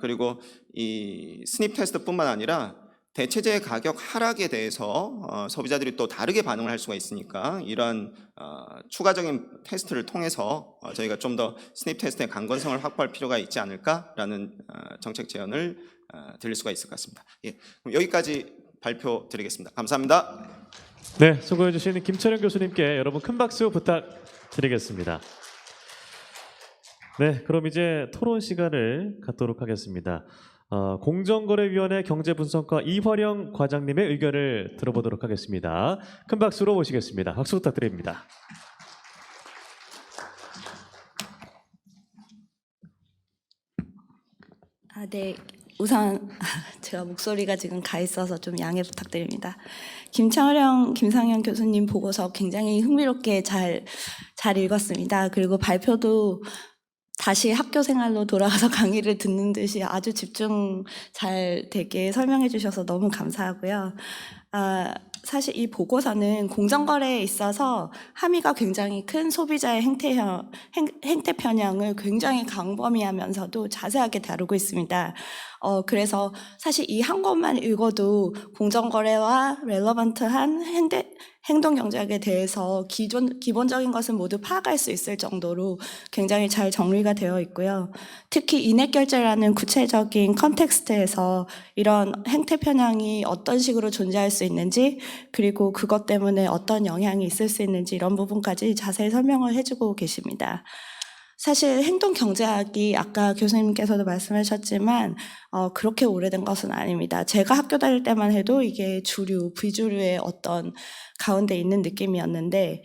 그리고 이 스닙 테스트뿐만 아니라 대체재 가격 하락에 대해서 소비자들이 또 다르게 반응을 할 수가 있으니까, 이러한 추가적인 테스트를 통해서 저희가 좀 더 스닙 테스트의 강건성을 확보할 필요가 있지 않을까라는 정책 제안을 드릴 수가 있을 것 같습니다. 그럼 여기까지 발표 드리겠습니다. 감사합니다. 네, 수고해 주신 김철현 교수님께 여러분 큰 박수 부탁드리겠습니다. 네, 그럼 이제 토론 시간을 갖도록 하겠습니다. 공정거래위원회 경제분석과 이화령 과장님의 의견을 들어보도록 하겠습니다. 큰 박수로 모시겠습니다. 박수 부탁드립니다. 네. 우선 제가 목소리가 지금 가 있어서 좀 양해 부탁드립니다. 김철영, 김상현 교수님 보고서 굉장히 흥미롭게 잘 읽었습니다. 그리고 발표도 다시 학교 생활로 돌아가서 강의를 듣는 듯이 아주 집중 잘 되게 설명해 주셔서 너무 감사하고요. 사실 이 보고서는 공정거래에 있어서 함의가 굉장히 큰 소비자의 행태 편향을 굉장히 광범위하면서도 자세하게 다루고 있습니다. 그래서 사실 이 한 권만 읽어도 공정거래와 렐러번트한 행동경제학에 대해서 기본적인 것은 모두 파악할 수 있을 정도로 굉장히 잘 정리가 되어 있고요. 특히 인액결제라는 구체적인 컨텍스트에서 이런 행태 편향이 어떤 식으로 존재할 수 있는지, 그리고 그것 때문에 어떤 영향이 있을 수 있는지 이런 부분까지 자세히 설명을 해주고 계십니다. 사실 행동경제학이 아까 교수님께서도 말씀하셨지만 그렇게 오래된 것은 아닙니다. 제가 학교 다닐 때만 해도 이게 비주류의 어떤 가운데 있는 느낌이었는데,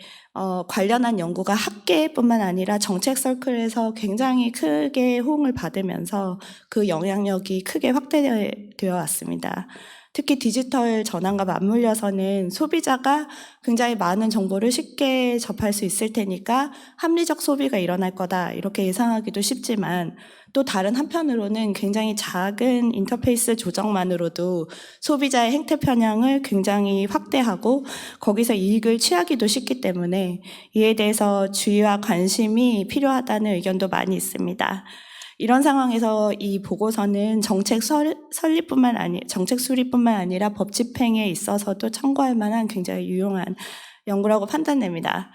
관련한 연구가 학계뿐만 아니라 정책 서클에서 굉장히 크게 호응을 받으면서 그 영향력이 크게 확대되어 왔습니다. 특히 디지털 전환과 맞물려서는 소비자가 굉장히 많은 정보를 쉽게 접할 수 있을 테니까 합리적 소비가 일어날 거다, 이렇게 예상하기도 쉽지만, 또 다른 한편으로는 굉장히 작은 인터페이스 조정만으로도 소비자의 행태 편향을 굉장히 확대하고 거기서 이익을 취하기도 쉽기 때문에 이에 대해서 주의와 관심이 필요하다는 의견도 많이 있습니다. 이런 상황에서 이 보고서는 정책 수립뿐만 아니라 법 집행에 있어서도 참고할 만한 굉장히 유용한 연구라고 판단됩니다.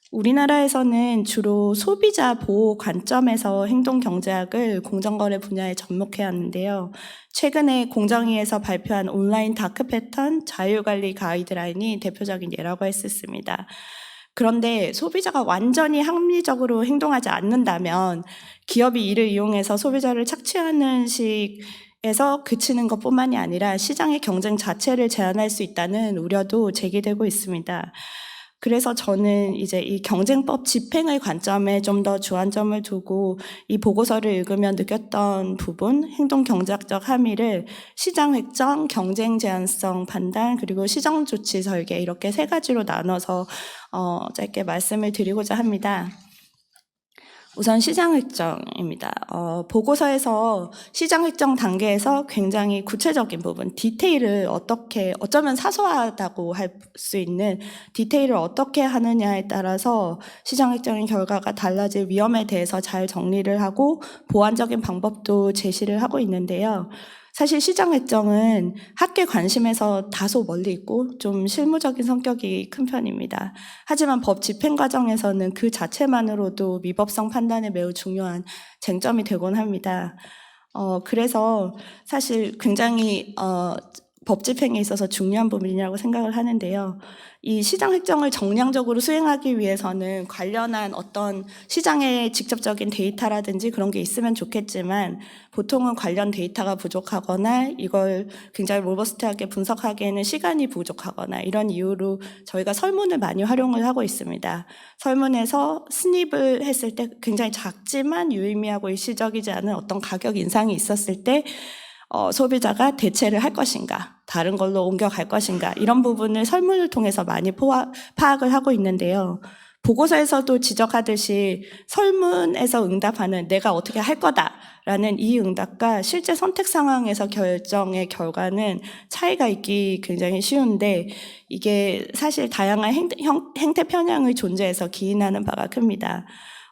우리나라에서는 주로 소비자 보호 관점에서 행동경제학을 공정거래 분야에 접목해 왔는데요. 최근에 공정위에서 발표한 온라인 다크 패턴 자율관리 가이드라인이 대표적인 예라고 할 수 있습니다. 그런데 소비자가 완전히 합리적으로 행동하지 않는다면 기업이 이를 이용해서 소비자를 착취하는 식에서 그치는 것뿐만이 아니라 시장의 경쟁 자체를 제한할 수 있다는 우려도 제기되고 있습니다. 그래서 저는 이제 이 경쟁법 집행의 관점에 좀 더 주안점을 두고 이 보고서를 읽으며 느꼈던 부분, 행동 경제학적 함의를 시장 획정, 경쟁 제한성 판단, 그리고 시정 조치 설계, 이렇게 세 가지로 나눠서 짧게 말씀을 드리고자 합니다. 우선 시장 획정입니다. 보고서에서 시장 획정 단계에서 굉장히 구체적인 부분, 디테일을 어쩌면 사소하다고 할 수 있는 디테일을 어떻게 하느냐에 따라서 시장 획정의 결과가 달라질 위험에 대해서 잘 정리를 하고 보완적인 방법도 제시를 하고 있는데요. 사실 시장 획정은 학계 관심에서 다소 멀리 있고 좀 실무적인 성격이 큰 편입니다. 하지만 법 집행 과정에서는 그 자체만으로도 미법성 판단에 매우 중요한 쟁점이 되곤 합니다. 그래서 사실 굉장히 법 집행에 있어서 중요한 부분이라고 생각을 하는데요. 이 시장 획정을 정량적으로 수행하기 위해서는 관련한 어떤 시장의 직접적인 데이터라든지 그런 게 있으면 좋겠지만 보통은 관련 데이터가 부족하거나 이걸 굉장히 로버스트하게 분석하기에는 시간이 부족하거나 이런 이유로 저희가 설문을 많이 활용을 하고 있습니다. 설문에서 스닙을 했을 때 굉장히 작지만 유의미하고 일시적이지 않은 어떤 가격 인상이 있었을 때 소비자가 대체를 할 것인가, 다른 걸로 옮겨갈 것인가 이런 부분을 설문을 통해서 많이 파악을 하고 있는데요. 보고서에서도 지적하듯이 설문에서 응답하는 내가 어떻게 할 거다라는 이 응답과 실제 선택 상황에서 결정의 결과는 차이가 있기 굉장히 쉬운데 이게 사실 다양한 행태 편향의 존재에서 기인하는 바가 큽니다.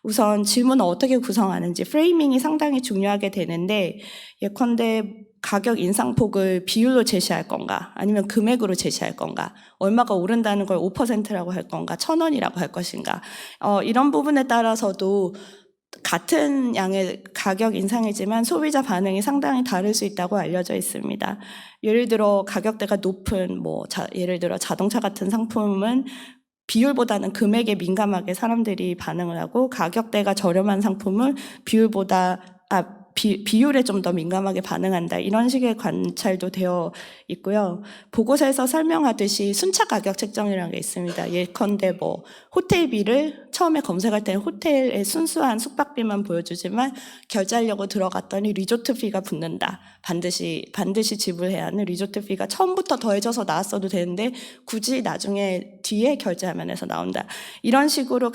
우선 질문을 어떻게 구성하는지 프레이밍이 상당히 중요하게 되는데 예컨대 가격 인상폭을 비율로 제시할 건가 아니면 금액으로 제시할 건가 얼마가 오른다는 걸 5%라고 할 건가 1,000원이라고 할 것인가 이런 부분에 따라서도 같은 양의 가격 인상이지만 소비자 반응이 상당히 다를 수 있다고 알려져 있습니다. 예를 들어 가격대가 높은 예를 들어 자동차 같은 상품은 비율보다는 금액에 민감하게 사람들이 반응을 하고 가격대가 저렴한 상품은 비율에 좀 더 민감하게 반응한다. 이런 식의 관찰도 되어 있고요. 보고서에서 설명하듯이 순차 가격 책정이라는 게 있습니다. 예컨대 호텔비를 처음에 검색할 때는 호텔의 순수한 숙박비만 보여주지만 결제하려고 들어갔더니 리조트 피가 붙는다. 반드시 지불해야 하는 리조트 피가 처음부터 더해져서 나왔어도 되는데 굳이 나중에 뒤에 결제 화면에서 나온다. 이런 식으로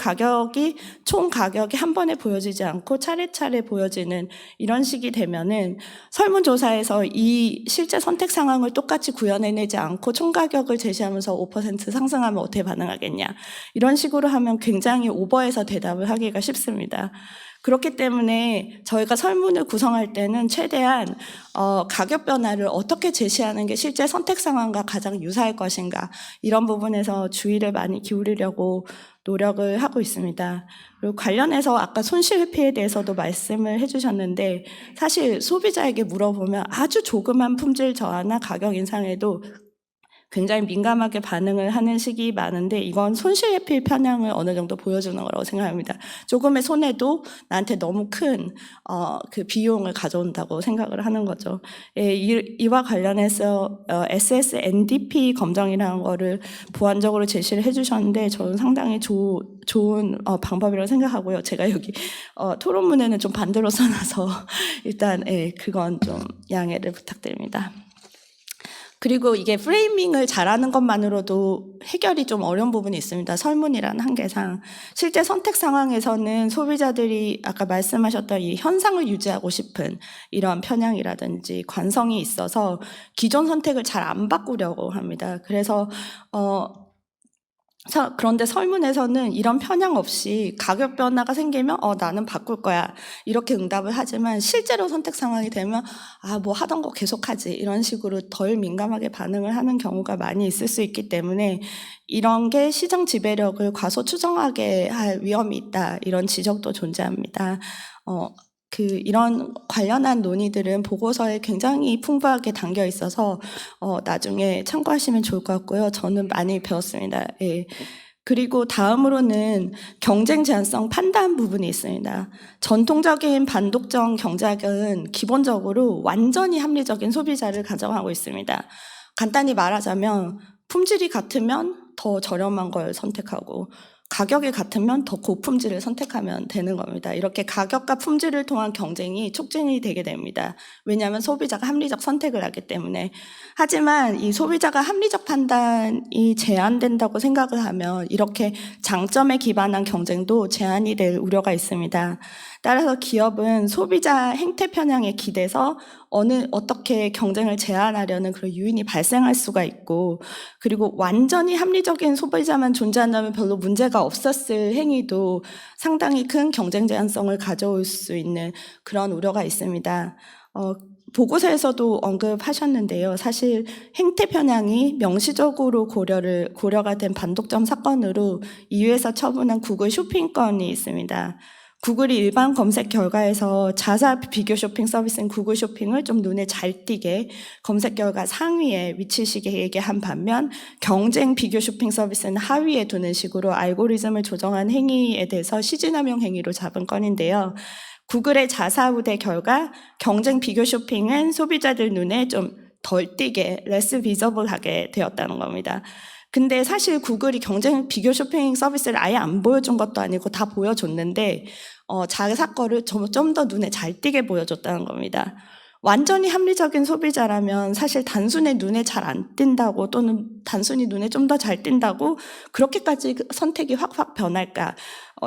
총 가격이 한 번에 보여지지 않고 차례차례 보여지는 이런 식이 되면은 설문조사에서 이 실제 선택 상황을 똑같이 구현해내지 않고 총 가격을 제시하면서 5% 상승하면 어떻게 반응하겠냐. 이런 식으로 하면 굉장히 오버해서 대답을 하기가 쉽습니다. 그렇기 때문에 저희가 설문을 구성할 때는 최대한 가격 변화를 어떻게 제시하는 게 실제 선택 상황과 가장 유사할 것인가 이런 부분에서 주의를 많이 기울이려고 노력을 하고 있습니다. 그리고 관련해서 아까 손실 회피에 대해서도 말씀을 해주셨는데 사실 소비자에게 물어보면 아주 조그만 품질 저하나 가격 인상에도 굉장히 민감하게 반응을 하는 식이 많은데 이건 손실 회피 편향을 어느 정도 보여주는 거라고 생각합니다. 조금의 손해도 나한테 너무 큰 그 비용을 가져온다고 생각을 하는 거죠. 이와 관련해서 SSNDP 검정이라는 거를 보완적으로 제시를 해주셨는데 저는 상당히 좋은 방법이라고 생각하고요. 제가 여기 토론문에는 좀 반대로 써놔서 일단 그건 좀 양해를 부탁드립니다. 그리고 이게 프레이밍을 잘하는 것만으로도 해결이 좀 어려운 부분이 있습니다. 설문이라는 한계상. 실제 선택 상황에서는 소비자들이 아까 말씀하셨던 이 현상을 유지하고 싶은 이런 편향이라든지 관성이 있어서 기존 선택을 잘 안 바꾸려고 합니다. 그래서 그런데 설문에서는 이런 편향 없이 가격 변화가 생기면 나는 바꿀 거야 이렇게 응답을 하지만 실제로 선택 상황이 되면 하던 거 계속하지 이런 식으로 덜 민감하게 반응을 하는 경우가 많이 있을 수 있기 때문에 이런 게 시장 지배력을 과소 추정하게 할 위험이 있다 이런 지적도 존재합니다. 이런 관련한 논의들은 보고서에 굉장히 풍부하게 담겨 있어서 나중에 참고하시면 좋을 것 같고요. 저는 많이 배웠습니다. 예. 그리고 다음으로는 경쟁 제한성 판단 부분이 있습니다. 전통적인 반독점 경제학은 기본적으로 완전히 합리적인 소비자를 가정하고 있습니다. 간단히 말하자면 품질이 같으면 더 저렴한 걸 선택하고 가격이 같으면 더 고품질을 선택하면 되는 겁니다. 이렇게 가격과 품질을 통한 경쟁이 촉진이 되게 됩니다. 왜냐하면 소비자가 합리적 선택을 하기 때문에. 하지만 이 소비자가 합리적 판단이 제한된다고 생각을 하면 이렇게 장점에 기반한 경쟁도 제한이 될 우려가 있습니다. 따라서 기업은 소비자 행태 편향에 기대서 어떻게 경쟁을 제한하려는 그런 요인이 발생할 수가 있고 그리고 완전히 합리적인 소비자만 존재한다면 별로 문제가 없었을 행위도 상당히 큰 경쟁 제한성을 가져올 수 있는 그런 우려가 있습니다. 보고서에서도 언급하셨는데요. 사실 행태 편향이 명시적으로 고려가 된 반독점 사건으로 2회에서 처분한 구글 쇼핑 건이 있습니다. 구글이 일반 검색 결과에서 자사 비교 쇼핑 서비스인 구글 쇼핑을 좀 눈에 잘 띄게 검색 결과 상위에 위치시게 한 반면 경쟁 비교 쇼핑 서비스는 하위에 두는 식으로 알고리즘을 조정한 행위에 대해서 시진남용 행위로 잡은 건인데요. 구글의 자사 우대 결과 경쟁 비교 쇼핑은 소비자들 눈에 좀 덜 띄게 less visible하게 되었다는 겁니다. 근데 사실 구글이 경쟁 비교 쇼핑 서비스를 아예 안 보여준 것도 아니고 다 보여줬는데 자사 거를 좀 더 눈에 잘 띄게 보여줬다는 겁니다. 완전히 합리적인 소비자라면 사실 단순히 눈에 잘 안 띈다고 또는 단순히 눈에 좀 더 잘 띈다고 그렇게까지 선택이 확 변할까?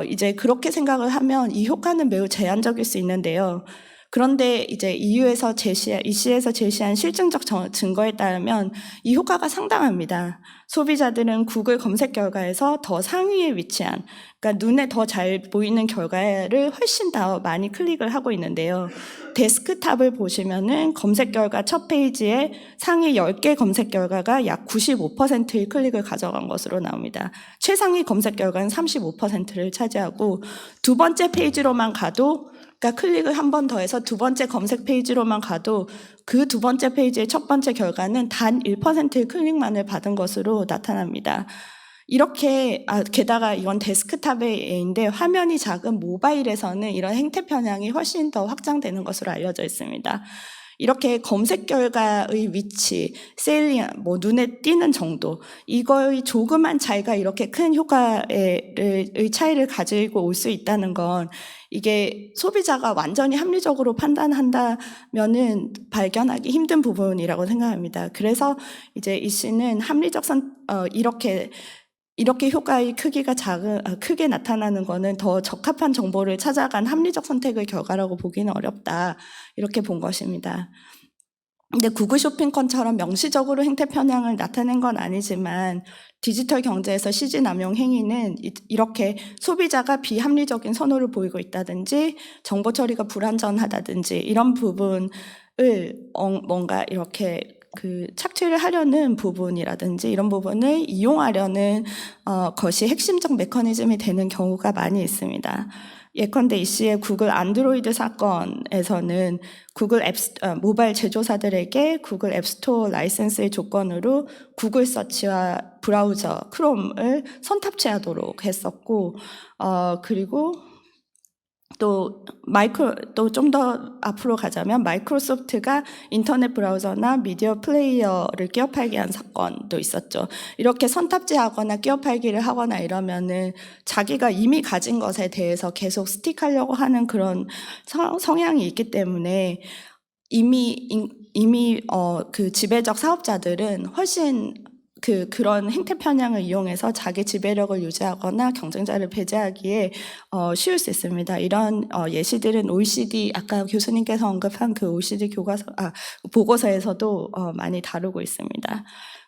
이제 그렇게 생각을 하면 이 효과는 매우 제한적일 수 있는데요. 그런데 이제 EC에서 제시한 실증적 증거에 따르면 이 효과가 상당합니다. 소비자들은 구글 검색 결과에서 더 상위에 위치한, 그러니까 눈에 더 잘 보이는 결과를 훨씬 더 많이 클릭을 하고 있는데요. 데스크탑을 보시면은 검색 결과 첫 페이지에 상위 10개 검색 결과가 약 95%의 클릭을 가져간 것으로 나옵니다. 최상위 검색 결과는 35%를 차지하고 두 번째 페이지로만 가도 그러니까 클릭을 한 번 더 해서 두 번째 검색 페이지로만 가도 그 두 번째 페이지의 첫 번째 결과는 단 1%의 클릭만을 받은 것으로 나타납니다. 이렇게 게다가 이건 데스크탑의 예인데 화면이 작은 모바일에서는 이런 행태 편향이 훨씬 더 확장되는 것으로 알려져 있습니다. 이렇게 검색 결과의 위치, 세일리언, 눈에 띄는 정도, 이거의 조그만 차이가 이렇게 큰 효과의 차이를 가지고 올 수 있다는 건 이게 소비자가 완전히 합리적으로 판단한다면은 발견하기 힘든 부분이라고 생각합니다. 그래서 이제 이 씨는 이렇게 효과의 크기가 크게 나타나는 거는 더 적합한 정보를 찾아간 합리적 선택의 결과라고 보기는 어렵다. 이렇게 본 것입니다. 근데 구글 쇼핑권처럼 명시적으로 행태 편향을 나타낸 건 아니지만 디지털 경제에서 시진 남용 행위는 이렇게 소비자가 비합리적인 선호를 보이고 있다든지 정보 처리가 불완전하다든지 이런 부분을 뭔가 이렇게 착취를 하려는 부분이라든지 이런 부분을 이용하려는 것이 핵심적 메커니즘이 되는 경우가 많이 있습니다. 예컨대 이 씨의 구글 안드로이드 사건에서는 구글 모바일 제조사들에게 구글 앱스토어 라이센스의 조건으로 구글 서치와 브라우저 크롬을 선탑재하도록 했었고, 그리고 또 좀 더 앞으로 가자면 마이크로소프트가 인터넷 브라우저나 미디어 플레이어를 끼어 팔게 한 사건도 있었죠. 이렇게 선탑재하거나 끼어 팔기를 하거나 이러면은 자기가 이미 가진 것에 대해서 계속 스틱하려고 하는 그런 성향이 있기 때문에 이미 그 지배적 사업자들은 훨씬 그런 행태 편향을 이용해서 자기 지배력을 유지하거나 경쟁자를 배제하기에 쉬울 수 있습니다. 이런 예시들은 OECD 아까 교수님께서 언급한 그 OECD 보고서에서도 많이 다루고 있습니다.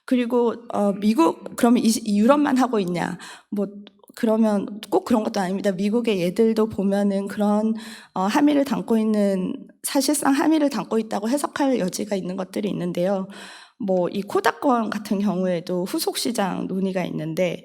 그리고 미국 그러면 유럽만 하고 있냐? 그러면 꼭 그런 것도 아닙니다. 미국의 예들도 보면은 그런 함의를 담고 있는 사실상 함의를 담고 있다고 해석할 여지가 있는 것들이 있는데요. 이 코닥건 같은 경우에도 후속 시장 논의가 있는데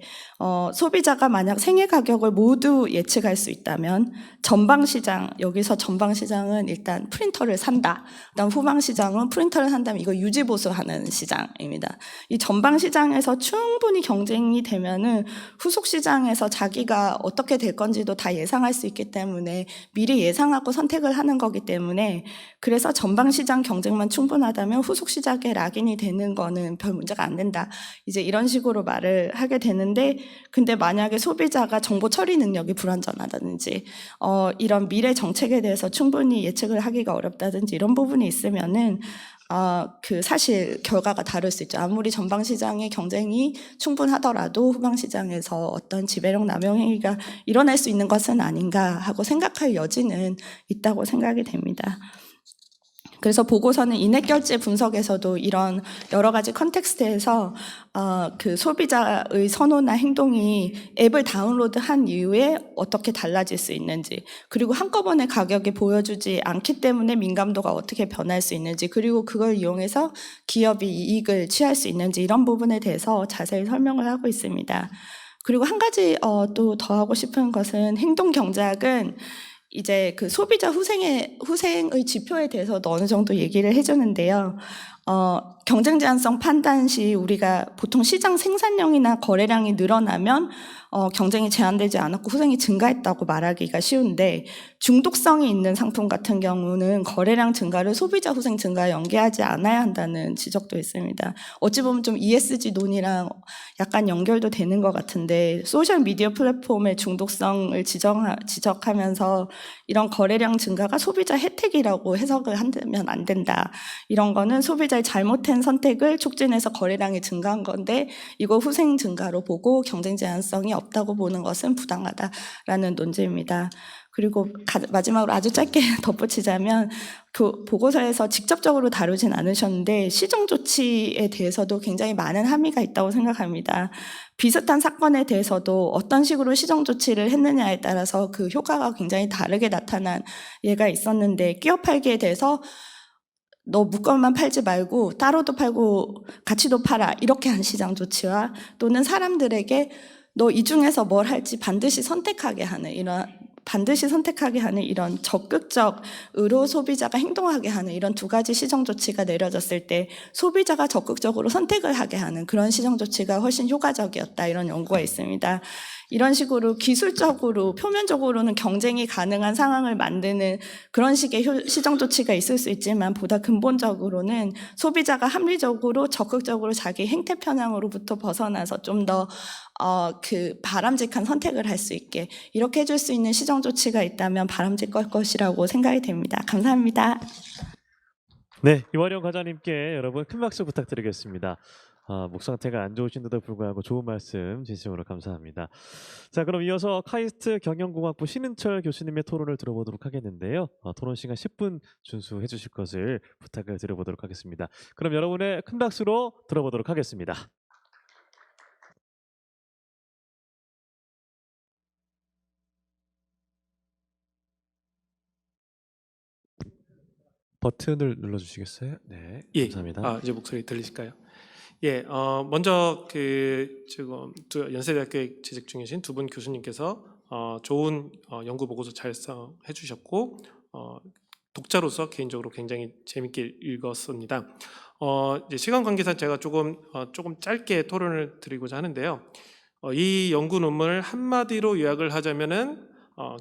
소비자가 만약 생애 가격을 모두 예측할 수 있다면 전방 시장, 여기서 전방 시장은 일단 프린터를 산다. 그다음 후방 시장은 프린터를 산다면 이거 유지 보수하는 시장입니다. 이 전방 시장에서 충분히 경쟁이 되면은 후속 시장에서 자기가 어떻게 될 건지도 다 예상할 수 있기 때문에 미리 예상하고 선택을 하는 거기 때문에 그래서 전방 시장 경쟁만 충분하다면 후속 시장에 락인이 되는 거는 별 문제가 안 된다. 이제 이런 식으로 말을 하게 되는데 근데 만약에 소비자가 정보 처리 능력이 불완전하다든지 이런 미래 정책에 대해서 충분히 예측을 하기가 어렵다든지 이런 부분이 있으면은 사실 결과가 다를 수 있죠. 아무리 전방 시장의 경쟁이 충분하더라도 후방 시장에서 어떤 지배력 남용 행위가 일어날 수 있는 것은 아닌가 하고 생각할 여지는 있다고 생각이 됩니다. 그래서 보고서는 인앱 결제 분석에서도 이런 여러 가지 컨텍스트에서 그 소비자의 선호나 행동이 앱을 다운로드한 이후에 어떻게 달라질 수 있는지, 그리고 한꺼번에 가격이 보여주지 않기 때문에 민감도가 어떻게 변할 수 있는지, 그리고 그걸 이용해서 기업이 이익을 취할 수 있는지 이런 부분에 대해서 자세히 설명을 하고 있습니다. 그리고 한 가지 또 더 하고 싶은 것은 행동 경제학은 이제 그 소비자 후생의 지표에 대해서도 어느 정도 얘기를 해주는데요. 경쟁 제한성 판단 시 우리가 보통 시장 생산량이나 거래량이 늘어나면 경쟁이 제한되지 않았고 후생이 증가했다고 말하기가 쉬운데, 중독성이 있는 상품 같은 경우는 거래량 증가를 소비자 후생 증가에 연계하지 않아야 한다는 지적도 있습니다. 어찌 보면 좀 ESG 논의랑 약간 연결도 되는 것 같은데, 소셜 미디어 플랫폼의 중독성을 지적하면서 이런 거래량 증가가 소비자 혜택이라고 해석을 하면 안 된다. 이런 거는 소비자의 잘못된 선택을 촉진해서 거래량이 증가한 건데 이거 후생 증가로 보고 경쟁 제한성이 없다고 보는 것은 부당하다라는 논지입니다. 그리고 마지막으로 아주 짧게 덧붙이자면, 보고서에서 직접적으로 다루진 않으셨는데 시정 조치에 대해서도 굉장히 많은 함의가 있다고 생각합니다. 비슷한 사건에 대해서도 어떤 식으로 시정 조치를 했느냐에 따라서 그 효과가 굉장히 다르게 나타난 예가 있었는데, 끼어 팔기에 대해서 너 묶어만 팔지 말고 따로도 팔고 같이도 팔아, 이렇게 한 시장 조치와, 또는 사람들에게 너 이 중에서 뭘 할지 반드시 선택하게 하는 이런 적극적으로 소비자가 행동하게 하는 이런 두 가지 시정 조치가 내려졌을 때 소비자가 적극적으로 선택을 하게 하는 그런 시정 조치가 훨씬 효과적이었다, 이런 연구가 있습니다. 이런 식으로 기술적으로 표면적으로는 경쟁이 가능한 상황을 만드는 그런 식의 시정 조치가 있을 수 있지만, 보다 근본적으로는 소비자가 합리적으로 적극적으로 자기 행태 편향으로부터 벗어나서 좀 더 바람직한 선택을 할 수 있게 이렇게 해줄 수 있는 시정 조치가 있다면 바람직할 것이라고 생각이 됩니다. 감사합니다. 네, 이화령 과장님께 여러분 큰 박수 부탁드리겠습니다. 목 상태가 안 좋으신데도 불구하고 좋은 말씀 진심으로 감사합니다. 자, 그럼 이어서 카이스트 경영공학부 신은철 교수님의 토론을 들어보도록 하겠는데요. 토론 시간 10분 준수해 주실 것을 부탁을 드려보도록 하겠습니다. 그럼 여러분의 큰 박수로 들어보도록 하겠습니다. 버튼을 눌러주시겠어요? 네, 예. 감사합니다. 이제 목소리 들리실까요? 예. 먼저 지금 연세대학교에 재직 중이신 두 분 교수님께서 좋은 연구 보고서 작성해 주셨고, 독자로서 개인적으로 굉장히 재밌게 읽었습니다. 이제 시간 관계상 제가 조금 짧게 토론을 드리고자 하는데요. 이 연구 논문을 한마디로 요약을 하자면은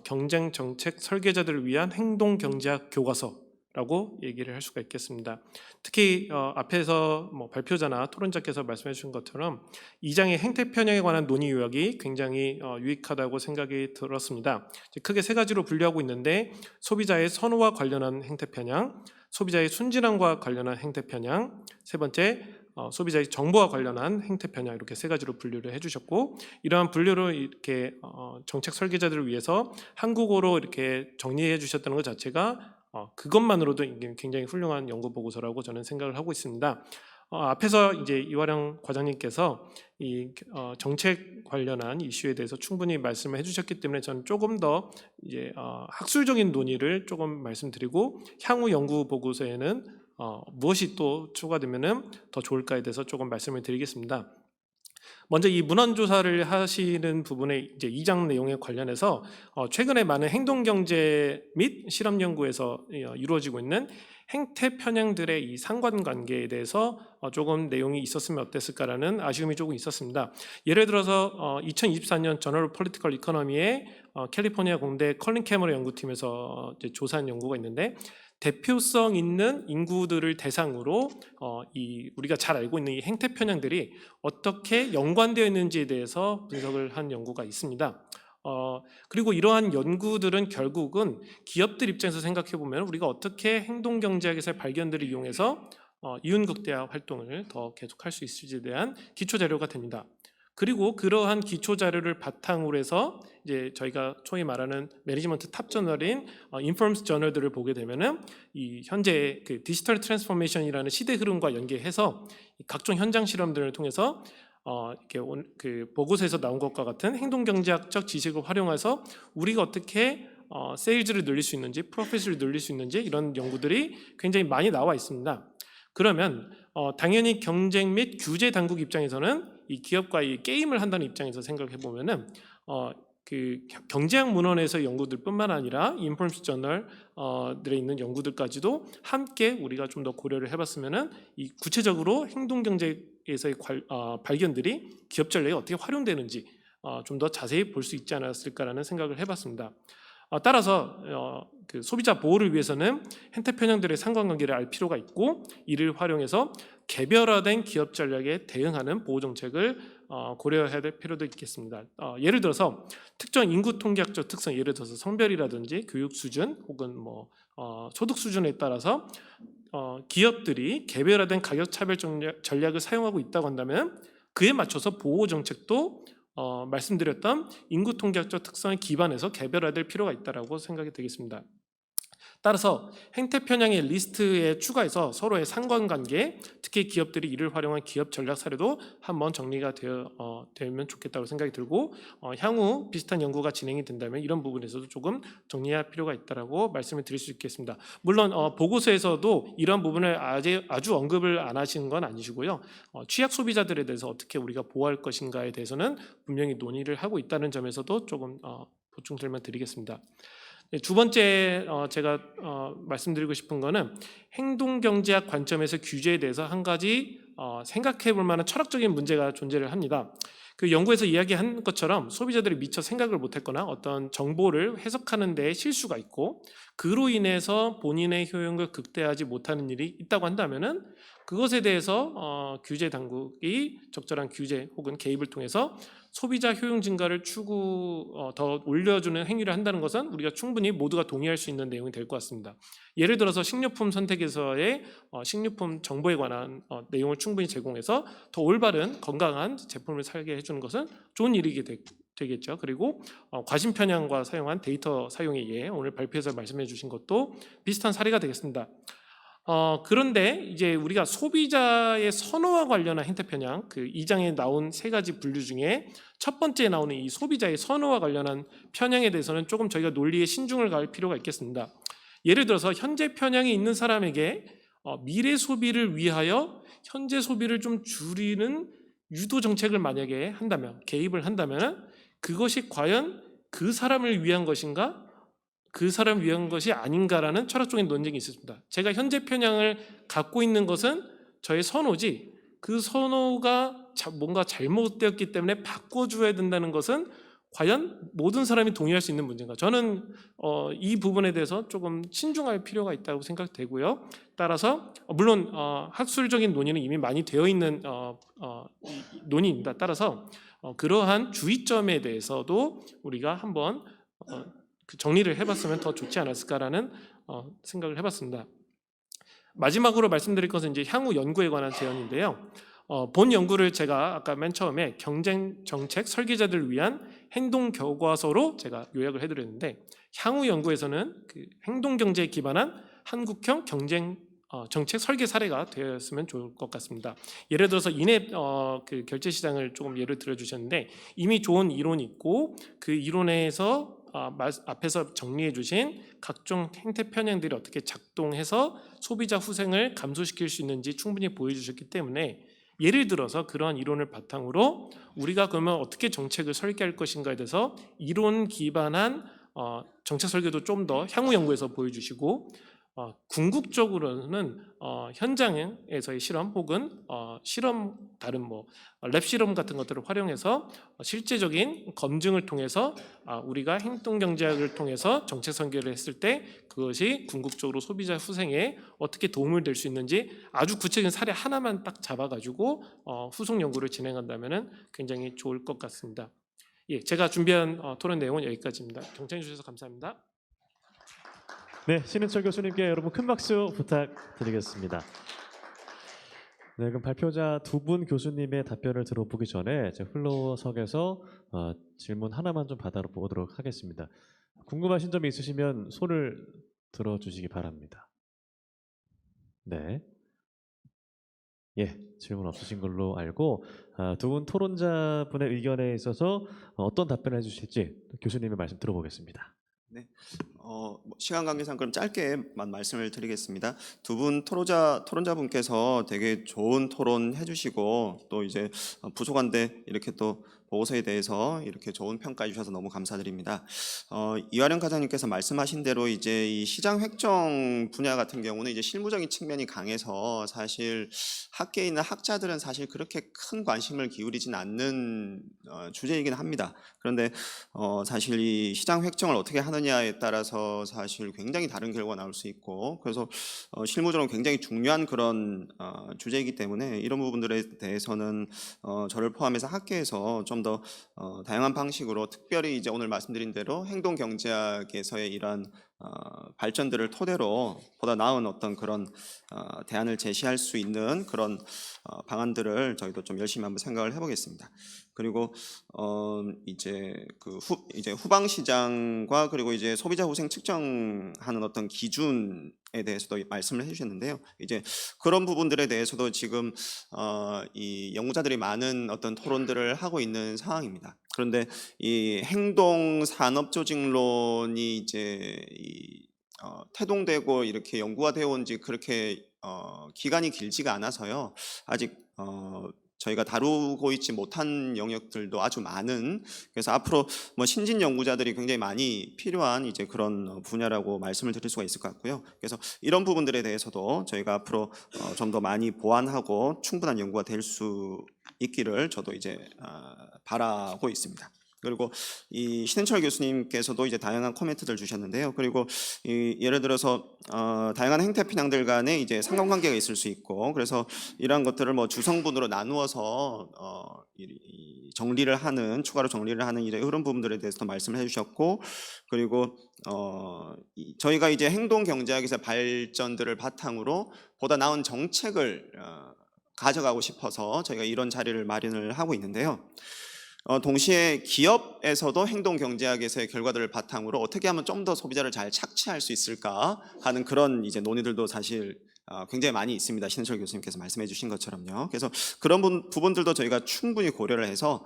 경쟁 정책 설계자들을 위한 행동 경제학 교과서라고 얘기를 할 수가 있겠습니다. 특히 앞에서 발표자나 토론자께서 말씀해 주신 것처럼 2장의 행태 편향에 관한 논의 요약이 굉장히 유익하다고 생각이 들었습니다. 크게 세 가지로 분류하고 있는데, 소비자의 선호와 관련한 행태 편향, 소비자의 순진함과 관련한 행태 편향, 세 번째 소비자의 정보와 관련한 행태 편향, 이렇게 세 가지로 분류를 해주셨고, 이러한 분류를 이렇게 정책 설계자들을 위해서 한국어로 이렇게 정리해 주셨다는 것 자체가 그것만으로도 굉장히 훌륭한 연구 보고서라고 저는 생각을 하고 있습니다. 앞에서 이제 이화령 과장님께서 이 정책 관련한 이슈에 대해서 충분히 말씀을 해주셨기 때문에 저는 조금 더 이제 학술적인 논의를 조금 말씀드리고, 향후 연구 보고서에는 무엇이 또 추가되면은 더 좋을까에 대해서 조금 말씀을 드리겠습니다. 먼저 이 문헌 조사를 하시는 부분에 이제 2장 내용에 관련해서 최근에 많은 행동 경제 및 실험 연구에서 이루어지고 있는 행태 편향들의 이 상관관계에 대해서 조금 내용이 있었으면 어땠을까라는 아쉬움이 조금 있었습니다. 예를 들어서 2024년 저널 폴리티컬 이코노미의 캘리포니아 공대 컬린 캐머러 연구팀에서 이제 조사한 연구가 있는데, 대표성 있는 인구들을 대상으로 우리가 잘 알고 있는 이 행태 편향들이 어떻게 연관되어 있는지에 대해서 분석을 한 연구가 있습니다. 그리고 이러한 연구들은 결국은 기업들 입장에서 생각해 보면 우리가 어떻게 행동 경제학에서의 발견들을 이용해서 이윤극대화 활동을 더 계속할 수 있을지에 대한 기초 자료가 됩니다. 그리고 그러한 기초 자료를 바탕으로 해서 이제 저희가 소위 말하는 매니지먼트 탑 저널인 인폼스 저널들을 보게 되면은 이 현재 그 디지털 트랜스포메이션이라는 시대 흐름과 연계해서 각종 현장 실험들을 통해서 이렇게 그 보고서에서 나온 것과 같은 행동 경제학적 지식을 활용해서 우리가 어떻게 세일즈를 늘릴 수 있는지, 프로핏을 늘릴 수 있는지, 이런 연구들이 굉장히 많이 나와 있습니다. 그러면 당연히 경쟁 및 규제 당국 입장에서는 이 기업과 이 게임을 한다는 입장에서 생각해 보면은 그 경제학 문헌에서 연구들뿐만 아니라 인포메이션 저널 들에 있는 연구들까지도 함께 우리가 좀 더 고려를 해봤으면은 이 구체적으로 행동 경제에서의 발견들이 기업 전략에 어떻게 활용되는지 좀 더 자세히 볼 수 있지 않았을까라는 생각을 해봤습니다. 따라서 그 소비자 보호를 위해서는 행태 편향들의 상관관계를 알 필요가 있고 이를 활용해서 개별화된 기업 전략에 대응하는 보호 정책을 고려해야 될 필요도 있겠습니다. 예를 들어서 특정 인구 통계학적 특성, 예를 들어서 성별이라든지 교육 수준 혹은 뭐 소득 수준에 따라서 기업들이 개별화된 가격 차별 전략을 사용하고 있다고 한다면 그에 맞춰서 보호 정책도 말씀드렸던 인구 통계학적 특성에 기반해서 개별화될 필요가 있다고 생각이 되겠습니다. 따라서 행태 편향의 리스트에 추가해서 서로의 상관관계, 특히 기업들이 이를 활용한 기업 전략 사례도 한번 정리가 되면 좋겠다고 생각이 들고 향후 비슷한 연구가 진행이 된다면 이런 부분에서도 조금 정리할 필요가 있다고 말씀을 드릴 수 있겠습니다. 물론 보고서에서도 이런 부분을 아주 언급을 안 하시는 건 아니시고요. 취약 소비자들에 대해서 어떻게 우리가 보호할 것인가에 대해서는 분명히 논의를 하고 있다는 점에서도 조금 보충 설명드리겠습니다. 두 번째 제가 말씀드리고 싶은 거는 행동경제학 관점에서 규제에 대해서 한 가지 생각해 볼 만한 철학적인 문제가 존재를 합니다. 그 연구에서 이야기한 것처럼 소비자들이 미처 생각을 못했거나 어떤 정보를 해석하는 데 실수가 있고 그로 인해서 본인의 효용을 극대화하지 못하는 일이 있다고 한다면은 그것에 대해서 규제 당국이 적절한 규제 혹은 개입을 통해서 소비자 효용 증가를 더 올려주는 행위를 한다는 것은 우리가 충분히 모두가 동의할 수 있는 내용이 될 것 같습니다. 예를 들어서 식료품 선택에서의 식료품 정보에 관한 내용을 충분히 제공해서 더 올바른 건강한 제품을 살게 해주는 것은 좋은 일이게 되겠죠. 그리고 과신 편향과 사용한 데이터 사용에 의해 오늘 발표에서 말씀해 주신 것도 비슷한 사례가 되겠습니다. 그런데 이제 우리가 소비자의 선호와 관련한 행태 편향, 그 2장에 나온 세 가지 분류 중에 첫 번째에 나오는 이 소비자의 선호와 관련한 편향에 대해서는 조금 저희가 논리에 신중을 가할 필요가 있겠습니다. 예를 들어서 현재 편향이 있는 사람에게 미래 소비를 위하여 현재 소비를 좀 줄이는 유도 정책을 만약에 한다면, 개입을 한다면 그것이 과연 그 사람을 위한 것인가? 그 사람 위한 것이 아닌가라는 철학적인 논쟁이 있습니다. 제가 현재 편향을 갖고 있는 것은 저의 선호지 그 선호가 뭔가 잘못되었기 때문에 바꿔줘야 된다는 것은 과연 모든 사람이 동의할 수 있는 문제인가? 저는 이 부분에 대해서 조금 신중할 필요가 있다고 생각되고요. 따라서 물론 학술적인 논의는 이미 많이 되어 있는 논의입니다. 따라서 그러한 주의점에 대해서도 우리가 한번 정리를 해봤으면 더 좋지 않았을까라는 생각을 해봤습니다. 마지막으로 말씀드릴 것은 이제 향후 연구에 관한 제언인데요. 본 연구를 제가 아까 맨 처음에 경쟁 정책 설계자들을 위한 행동 교과서로 제가 요약을 해드렸는데 향후 연구에서는 그 행동 경제에 기반한 한국형 경쟁 정책 설계 사례가 되었으면 좋을 것 같습니다. 예를 들어서 인앱 그 결제 시장을 조금 예를 들어 주셨는데 이미 좋은 이론이 있고 그 이론에서 앞에서 정리해 주신 각종 행태 편향들이 어떻게 작동해서 소비자 후생을 감소시킬 수 있는지 충분히 보여주셨기 때문에 예를 들어서 그러한 이론을 바탕으로 우리가 그러면 어떻게 정책을 설계할 것인가에 대해서 이론 기반한 정책 설계도 좀 더 향후 연구에서 보여주시고 궁극적으로는 현장에서의 실험 혹은 실험 다른 랩 실험 같은 것들을 활용해서 실제적인 검증을 통해서 우리가 행동 경제학을 통해서 정책 설계를 했을 때 그것이 궁극적으로 소비자 후생에 어떻게 도움을 될 수 있는지 아주 구체적인 사례 하나만 딱 잡아가지고 후속 연구를 진행한다면은 굉장히 좋을 것 같습니다. 예, 제가 준비한 토론 내용은 여기까지입니다. 경청해 주셔서 감사합니다. 네, 신은철 교수님께 여러분 큰 박수 부탁드리겠습니다. 네, 그럼 발표자 두 분 교수님의 답변을 들어보기 전에 제 흘러석에서 질문 하나만 좀 받아보도록 하겠습니다. 궁금하신 점이 있으시면 손을 들어주시기 바랍니다. 네, 예, 질문 없으신 걸로 알고 두 분 토론자분의 의견에 있어서 어떤 답변을 해주실지 교수님의 말씀 들어보겠습니다. 네, 시간 관계상 그럼 짧게만 말씀을 드리겠습니다. 두 분 토론자분께서 되게 좋은 토론 해주시고 또 이제 부족한데 이렇게 또 보고서에 대해서 이렇게 좋은 평가해 주셔서 너무 감사드립니다. 이화령 과장님께서 말씀하신 대로 이제 이 시장 획정 분야 같은 경우는 이제 실무적인 측면이 강해서 사실 학계에 있는 학자들은 사실 그렇게 큰 관심을 기울이진 않는 주제이긴 합니다. 그런데 사실 이 시장 획정을 어떻게 하느냐에 따라서 사실 굉장히 다른 결과가 나올 수 있고, 그래서 실무적으로 굉장히 중요한 그런 주제이기 때문에 이런 부분들에 대해서는 저를 포함해서 학계에서 좀 더 다양한 방식으로, 특별히 이제 오늘 말씀드린 대로 행동 경제학에서의 이러한 발전들을 토대로 보다 나은 어떤 그런 대안을 제시할 수 있는 그런 방안들을 저희도 좀 열심히 한번 생각을 해보겠습니다. 그리고 이제 이제 후방 시장과 그리고 이제 소비자 후생 측정하는 어떤 기준에 대해서도 말씀을 해주셨는데요. 이제 그런 부분들에 대해서도 지금 이 연구자들이 많은 어떤 토론들을 하고 있는 상황입니다. 그런데 이 행동 산업 조직론이 이제 태동되고 이렇게 연구가 되어 온 지 그렇게 기간이 길지가 않아서요. 아직 저희가 다루고 있지 못한 영역들도 아주 많은, 그래서 앞으로 뭐 신진 연구자들이 굉장히 많이 필요한 이제 그런 분야라고 말씀을 드릴 수가 있을 것 같고요. 그래서 이런 부분들에 대해서도 저희가 앞으로 좀 더 많이 보완하고 충분한 연구가 될 수 있기를 저도 이제 바라고 있습니다. 그리고 이 신현철 교수님께서도 이제 다양한 코멘트들 주셨는데요. 그리고 예를 들어서 다양한 행태 편향들 간에 이제 상관관계가 있을 수 있고, 그래서 이러한 것들을 뭐 주성분으로 나누어서 정리를 하는, 추가로 정리를 하는 이런 부분들에 대해서도 말씀을 해주셨고, 그리고 저희가 이제 행동 경제학에서 발전들을 바탕으로 보다 나은 정책을 가져가고 싶어서 저희가 이런 자리를 마련을 하고 있는데요. 동시에 기업에서도 행동 경제학에서의 결과들을 바탕으로 어떻게 하면 좀 더 소비자를 잘 착취할 수 있을까 하는 그런 이제 논의들도 사실 굉장히 많이 있습니다. 신현철 교수님께서 말씀해 주신 것처럼요. 그래서 그런 부분들도 저희가 충분히 고려를 해서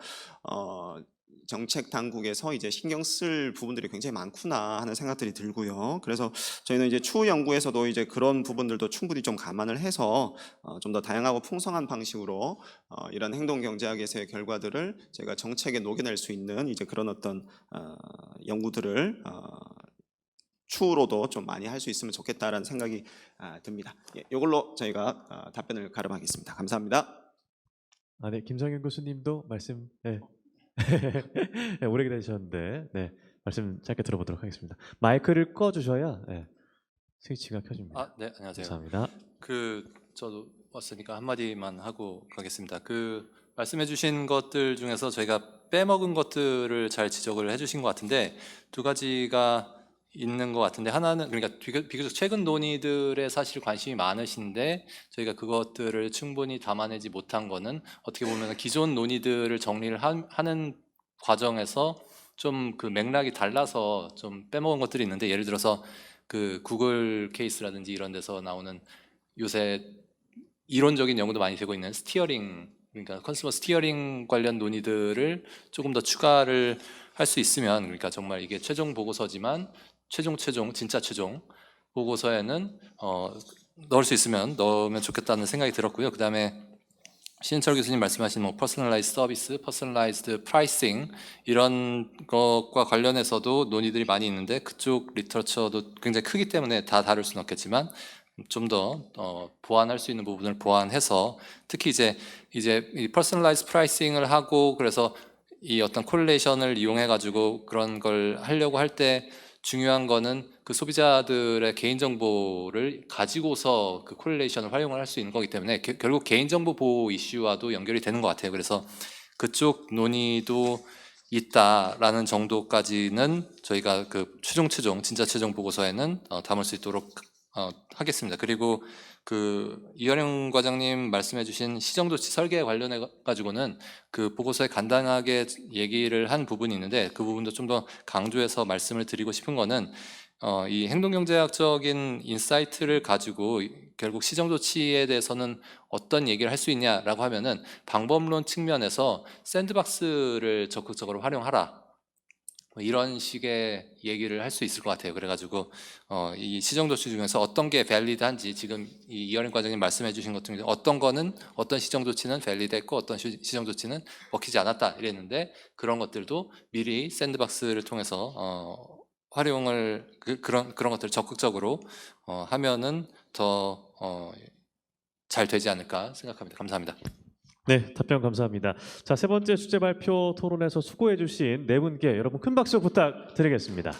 정책 당국에서 이제 신경 쓸 부분들이 굉장히 많구나 하는 생각들이 들고요. 그래서 저희는 이제 추후 연구에서도 이제 그런 부분들도 충분히 좀 감안을 해서 좀 더 다양하고 풍성한 방식으로 이런 행동 경제학에서의 결과들을 저희가 정책에 녹여낼 수 있는 이제 그런 어떤 연구들을 추후로도 좀 많이 할 수 있으면 좋겠다라는 생각이 듭니다. 이걸로 저희가 답변을 가름하겠습니다. 감사합니다. 네, 김성현 교수님도 말씀 네, 오래 기다리셨는데 말씀 짧게 들어보도록 하겠습니다. 마이크를 꺼주셔야 스위치가 켜집니다. 네, 안녕하세요. 감사합니다. 저도 왔으니까 한마디만 하고 가겠습니다. 말씀해주신 것들 중에서 저희가 빼먹은 것들을 잘 지적을 해주신 것 같은데, 두 가지가 있는 것 같은데, 하나는 그러니까 비교적 최근 논의들에 사실 관심이 많으신데 저희가 그것들을 충분히 담아내지 못한 거는, 어떻게 보면 기존 논의들을 정리를 하는 과정에서 좀 그 맥락이 달라서 좀 빼먹은 것들이 있는데, 예를 들어서 구글 케이스라든지 이런 데서 나오는 요새 이론적인 연구도 많이 되고 있는 스티어링, 그러니까 컨슈머 스티어링 관련 논의들을 조금 더 추가를 할 수 있으면, 그러니까 정말 이게 최종 보고서지만 진짜 최종 보고서에는 넣을 수 있으면 넣으면 좋겠다는 생각이 들었고요. 그 다음에 신현철 교수님 말씀하신 퍼스널라이즈 서비스, 퍼스널라이즈드 프라이싱 이런 것과 관련해서도 논의들이 많이 있는데, 그쪽 리터처도 굉장히 크기 때문에 다 다룰 수는 없겠지만 좀 더 보완할 수 있는 부분을 보완해서, 특히 이제 이 퍼스널라이즈 프라이싱을 하고, 그래서 이 어떤 콜레이션을 이용해 가지고 그런 걸 하려고 할 때 중요한 거는 그 소비자들의 개인정보를 가지고서 그 콜레이션을 활용을 할 수 있는 거기 때문에 결국 개인정보 보호 이슈와도 연결이 되는 것 같아요. 그래서 그쪽 논의도 있다라는 정도까지는 저희가 진짜 최종 보고서에는 담을 수 있도록 하겠습니다. 그리고 이현영 과장님 말씀해주신 시정조치 설계에 관련해 가지고는 그 보고서에 간단하게 얘기를 한 부분이 있는데, 그 부분도 좀 더 강조해서 말씀을 드리고 싶은 거는, 이 행동경제학적인 인사이트를 가지고 결국 시정조치에 대해서는 어떤 얘기를 할 수 있냐라고 하면은, 방법론 측면에서 샌드박스를 적극적으로 활용하라. 뭐 이런 식의 얘기를 할 수 있을 것 같아요. 그래가지고 이 시정조치 중에서 어떤 게 밸리드한지 지금 이 이어링 과장님 말씀해주신 것 중에 어떤 거는 어떤 시정조치는 밸리드했고 어떤 시정조치는 먹히지 않았다 이랬는데 그런 것들도 미리 샌드박스를 통해서 활용을 그런 것들을 적극적으로 하면은 더 잘 되지 않을까 생각합니다. 감사합니다. 네, 답변 감사합니다. 자, 세 번째 주제 발표 토론에서 수고해 주신 네 분께 여러분 큰 박수 부탁드리겠습니다.